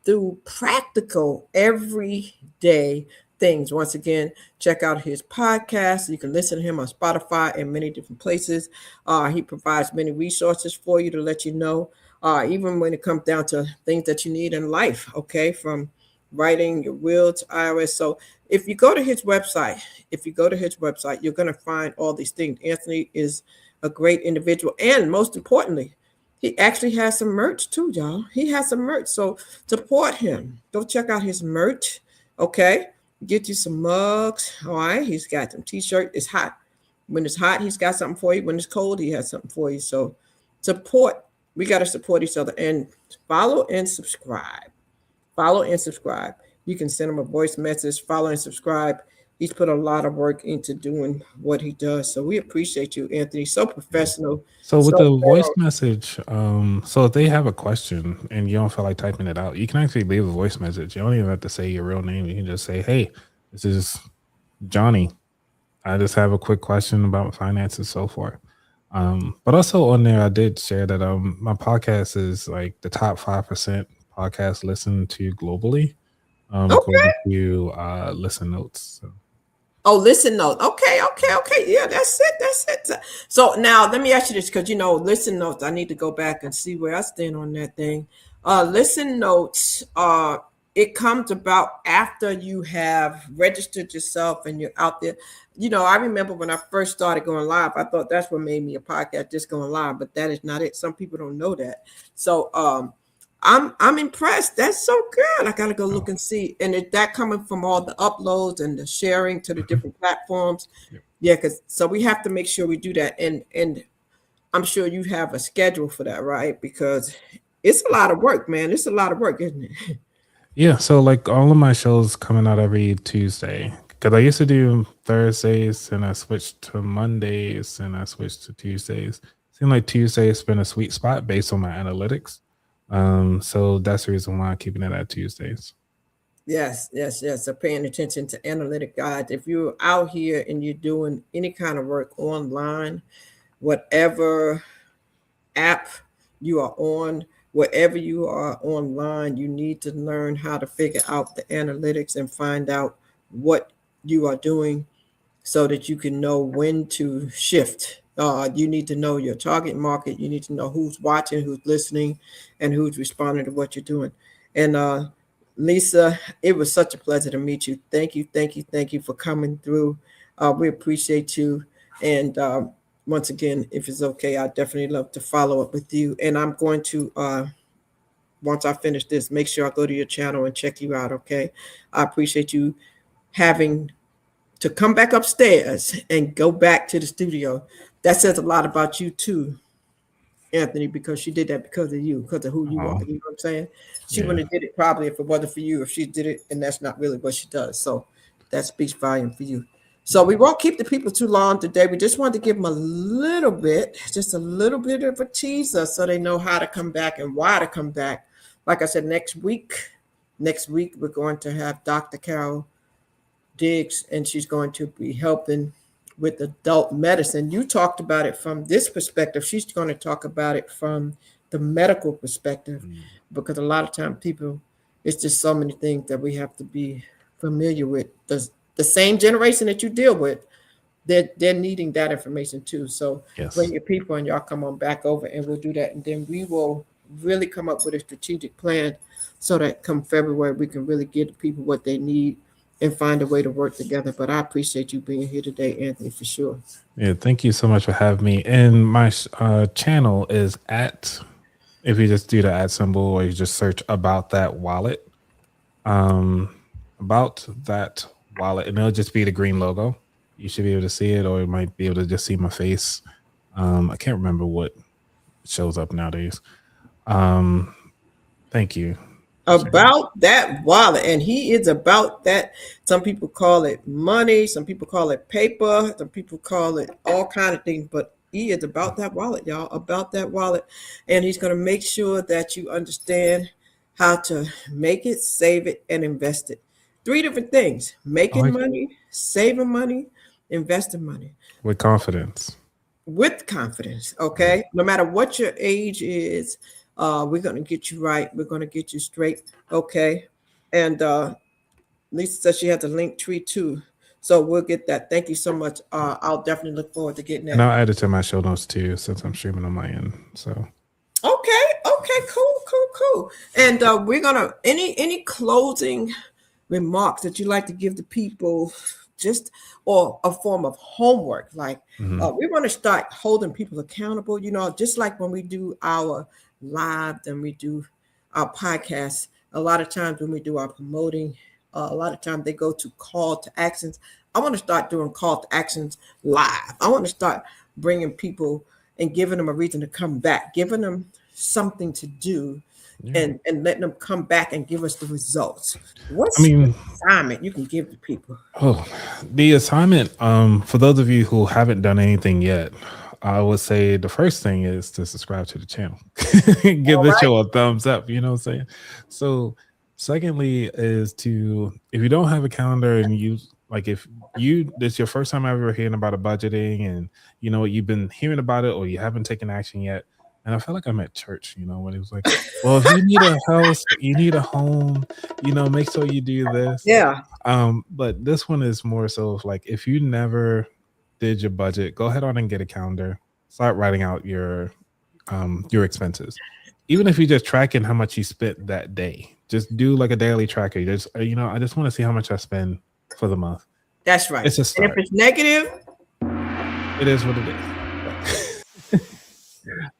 Speaker 2: through practical everyday things. Once again, check out his podcast. You can listen to him on Spotify and many different places. He provides many resources for you to let you know, even when it comes down to things that you need in life, okay, from writing your will to IRS. So if you go to his website, you're going to find all these things. Anthony is a great individual. And most importantly, he actually has some merch too, y'all. He has some merch. So support him. Go check out his merch. Okay. Get you some mugs. All right. He's got some t-shirt. It's hot. When it's hot, he's got something for you. When it's cold, he has something for you. So support. We got to support each other and follow and subscribe. Follow and subscribe. You can send him a voice message. Follow and subscribe. He's put a lot of work into doing what he does. So we appreciate you, Anthony. So professional.
Speaker 3: So with
Speaker 2: so
Speaker 3: the voice message, so if they have a question and you don't feel like typing it out, you can actually leave a voice message. You don't even have to say your real name. You can just say, "Hey, this is Johnny. I just have a quick question about finance and so forth." But also on there, I did share that my podcast is like the top 5% podcast listened to globally, according to Listen Notes. So.
Speaker 2: Oh, listen notes. Okay. Yeah, that's it. So now let me ask you this, because listen notes. I need to go back and see where I stand on that thing. Listen notes. It comes about after you have registered yourself and you're out there. I remember when I first started going live, I thought that's what made me a podcast, just going live, but that is not it. Some people don't know that. So I'm impressed. That's so good. I gotta go look and see. And is that coming from all the uploads and the sharing to the different platforms? Yeah, because so we have to make sure we do that. And I'm sure you have a schedule for that, right? Because it's a lot of work, man. It's a lot of work, isn't it?
Speaker 3: Yeah, so like all of my shows coming out every Tuesday, because I used to do Thursdays and I switched to Mondays and I switched to Tuesdays. Seemed like Tuesdays been a sweet spot based on my analytics. So that's the reason why I'm keeping it at Tuesdays.
Speaker 2: Yes. So paying attention to analytic guides. If you're out here and you're doing any kind of work online, whatever app you are on, wherever you are online, you need to learn how to figure out the analytics and find out what you are doing so that you can know when to shift. You need to know your target market. You need to know who's watching, who's listening, and who's responding to what you're doing. And Lisa, it was such a pleasure to meet you. Thank you for coming through. We appreciate you. And once again, if it's okay, I'd definitely love to follow up with you. And I'm going to, once I finish this, make sure I go to your channel and check you out, okay? I appreciate you having to come back upstairs and go back to the studio. That says a lot about you too, Anthony, because she did that because of you, because of who you are. You know what I'm saying? She wouldn't have did it probably if it wasn't for you, if she did it, and that's not really what she does. So that speaks volume for you. So we won't keep the people too long today. We just wanted to give them just a little bit of a teaser so they know how to come back and why to come back. Like I said, next week, we're going to have Dr. Carol Diggs, and she's going to be helping with adult medicine. You talked about it from this perspective. She's going to talk about it from the medical perspective, because a lot of times people, it's just so many things that we have to be familiar with. The same generation that you deal with, they're needing that information too. So bring your people and y'all come on back over and we'll do that. And then we will really come up with a strategic plan so that come February, we can really give the people what they need and find a way to work together. But I appreciate you being here today, Anthony, for sure.
Speaker 3: Yeah, thank you so much for having me. And my channel is if you just do the @ symbol or you just search About That Wallet, About That Wallet, and it'll just be the green logo. You should be able to see it, or you might be able to just see my face. I can't remember what shows up nowadays. Thank you.
Speaker 2: About that wallet, and he is about that. Some people call it money, some people call it paper, some people call it all kind of things, but he is about that wallet, y'all, about that wallet. And he's going to make sure that you understand how to make it, save it, and invest it. Three different things:
Speaker 3: I
Speaker 2: making
Speaker 3: like
Speaker 2: money, saving money, investing money
Speaker 3: with confidence.
Speaker 2: with confidence. Okay, no matter what your age is, we're going to get you right, we're going to get you straight. Okay. And Lisa says she has a link tree too, so we'll get that. Thank you so much. I'll definitely look forward to getting
Speaker 3: And
Speaker 2: that.
Speaker 3: I'll add it to my show notes too, since I'm streaming on my end. So
Speaker 2: Okay, okay, cool. And we're gonna, any closing remarks that you like to give the people, just, or a form of homework, like we want to start holding people accountable, just like when we do our live and we do our podcasts. A lot of times when we do our promoting, a lot of times they go to call to actions. I want to start doing call to actions live. I want to start bringing people and giving them a reason to come back, giving them something to do,
Speaker 3: yeah.
Speaker 2: and letting them come back and give us the results.
Speaker 3: I
Speaker 2: What's the
Speaker 3: mean,
Speaker 2: assignment you can give to people?
Speaker 3: oh, the assignment, for those of you who haven't done anything yet, I would say the first thing is to subscribe to the channel. Give
Speaker 2: All
Speaker 3: the
Speaker 2: right.
Speaker 3: show a thumbs up, you know what I'm saying? So, secondly, is to, if you don't have a calendar and you, like, if you, this is your first time ever hearing about a budgeting and you know, you've been hearing about it or you haven't taken action yet. And I felt like I'm at church, you know, when it was like, well, if you need a house, you need a home, you know, make sure you do this.
Speaker 2: Yeah.
Speaker 3: But this one is more so of like, if you never did your budget, go ahead on and get a calendar, start writing out your expenses. Even if you're just tracking how much you spent that day, just do like a daily tracker. Just you know, I just want to see how much I spend for the month.
Speaker 2: That's right.
Speaker 3: It's a
Speaker 2: And if
Speaker 3: start.
Speaker 2: it's negative,
Speaker 3: It is what it is.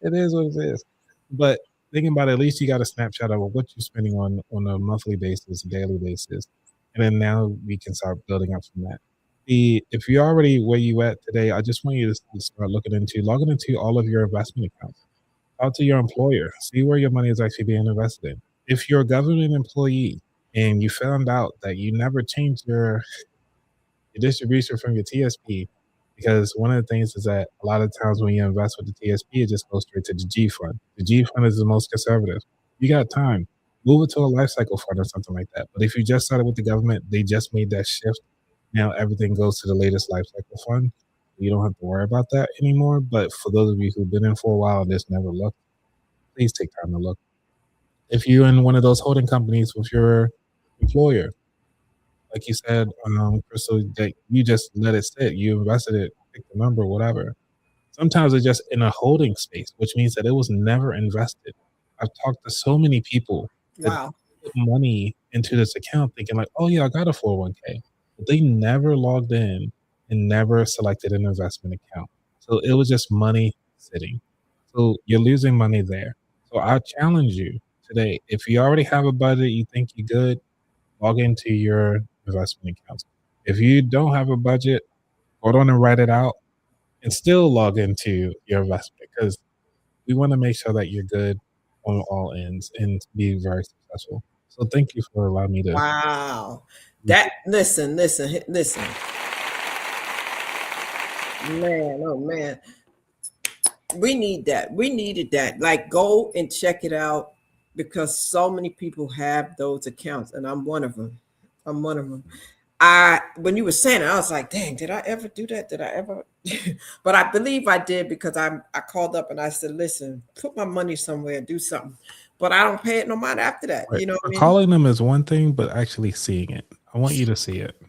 Speaker 3: It is what it is. But thinking about it, at least you got a snapshot of what you're spending on a monthly basis, daily basis, and then now we can start building up from that. If you're already where you at today, I just want you to start logging into all of your investment accounts. Talk to your employer, see where your money is actually being invested in. If you're a government employee and you found out that you never changed your distribution from your TSP, because one of the things is that a lot of times when you invest with the TSP, it just goes straight to the G fund. The G fund is the most conservative. You got time, move it to a life cycle fund or something like that. But if you just started with the government, they just made that shift. Now everything goes to the latest life cycle fund. You don't have to worry about that anymore. But for those of you who've been in for a while and just never looked, please take time to look. If you're in one of those holding companies with your employer, like you said, Crystal, that you just let it sit. You invested it, pick the number, whatever. Sometimes it's just in a holding space, which means that it was never invested. I've talked to so many people that
Speaker 2: wow.
Speaker 3: put money into this account thinking like, oh yeah, I got a 401k. But they never logged in and never selected an investment account. So it was just money sitting. So you're losing money there. So I challenge you today, if you already have a budget, you think you're good, log into your investment accounts. If you don't have a budget, go on and write it out and still log into your investment because we want to make sure that you're good on all ends and be very successful. So thank you for allowing me to.
Speaker 2: Wow. That, listen. Man, oh man. We need that. We needed that. Like, go and check it out because so many people have those accounts, and I'm one of them. I'm one of them. When you were saying it, I was like, dang, did I ever do that? Did I ever? But I believe I did because I called up and I said, listen, put my money somewhere, do something. But I don't pay it no mind after that.
Speaker 3: Right.
Speaker 2: You know what I mean?
Speaker 3: Calling them is one thing, but actually seeing it. I want you to see it.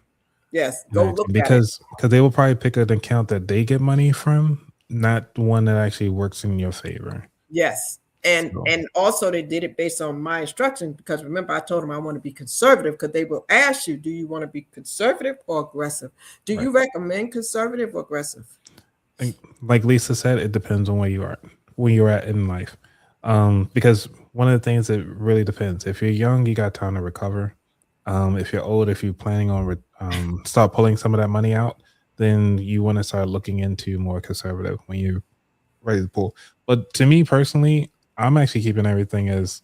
Speaker 2: Yes, go look at it.
Speaker 3: Because they will probably pick an account that they get money from, not one that actually works in your favor.
Speaker 2: Yes. And
Speaker 3: So,
Speaker 2: and also they did it based on my instructions because remember I told them I want to be conservative because they will ask you, do you want to be conservative or aggressive? Do you recommend conservative or aggressive?
Speaker 3: like Lisa said, it depends on where you're at in life. Because one of the things that really depends. If you're young, you got time to recover. If you're old, if you're planning on start pulling some of that money out, then you want to start looking into more conservative when you're ready to pull. But to me personally, I'm actually keeping everything as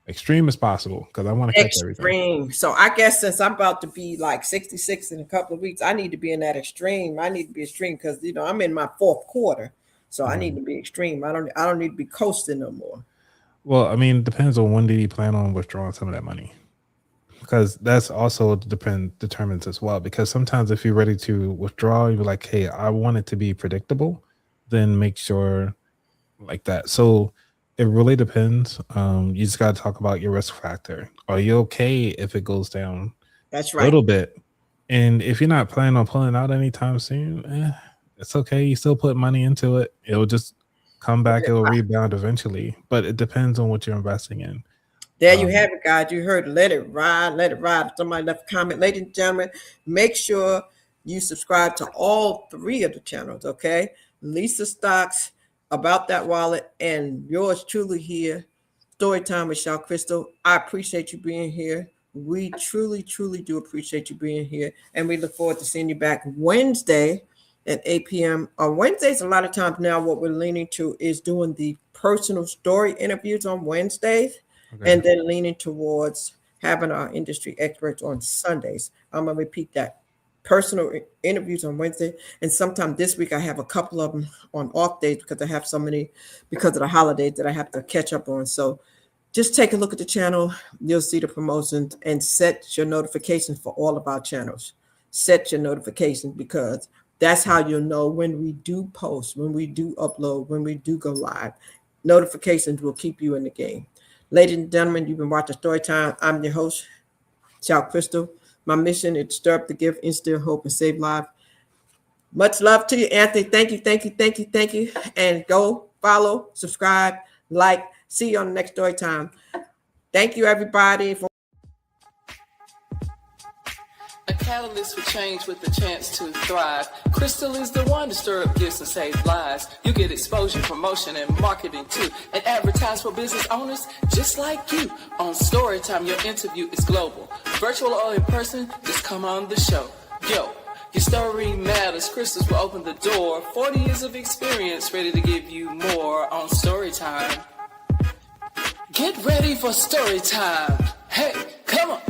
Speaker 3: extreme as possible because I want to catch everything.
Speaker 2: Extreme. So I guess since I'm about to be like 66 in a couple of weeks, I need to be in that extreme. I need to be extreme because I'm in my fourth quarter, so I need to be extreme. I don't need to be coasting no more.
Speaker 3: Well, I mean, it depends on when did he plan on withdrawing some of that money, because that's also determines as well. Because sometimes if you're ready to withdraw, you're like, hey, I want it to be predictable, then make sure like that. So it really depends. You just got to talk about your risk factor. Are you okay if it goes down
Speaker 2: That's
Speaker 3: a
Speaker 2: right.
Speaker 3: little bit? And if you're not planning on pulling out anytime soon, it's okay. You still put money into it. It'll just come back. It'll rebound eventually. But it depends on what you're investing in.
Speaker 2: There you have it, guys. You heard, let it ride, let it ride. Somebody left a comment. Ladies and gentlemen, make sure you subscribe to all 3 of the channels, okay? Lisa Stocks, About That Wallet, and yours truly here, Storytime with Shal Crystal. I appreciate you being here. We truly, truly do appreciate you being here. And we look forward to seeing you back Wednesday at 8 p.m. On Wednesdays, a lot of times now what we're leaning to is doing the personal story interviews on Wednesdays. Okay. And then leaning towards having our industry experts on Sundays. I'm going to repeat that. Personal interviews on Wednesday. And sometime this week, I have a couple of them on off days because I have so many because of the holidays that I have to catch up on. So just take a look at the channel. You'll see the promotions and set your notifications for all of our channels. Set your notifications because that's how you'll know when we do post, when we do upload, when we do go live. Notifications will keep you in the game. Ladies and gentlemen, you've been watching Storytime. I'm your host, Shal Crystal. My mission is to stir up the gift, instill hope, and save lives. Much love to you, Anthony. Thank you, thank you, thank you, thank you. And go follow, subscribe, like. See you on the next Storytime. Thank you, everybody.
Speaker 1: A catalyst for change with the chance to thrive. Crystal is the one to stir up gifts and save lives. You get exposure, promotion, and marketing too. And advertise for business owners just like you. On Storytime, your interview is global. Virtual or in person, just come on the show. Yo, your story matters. Crystals will open the door. 40 years of experience, ready to give you more on Storytime. Get ready for Storytime. Hey, come on.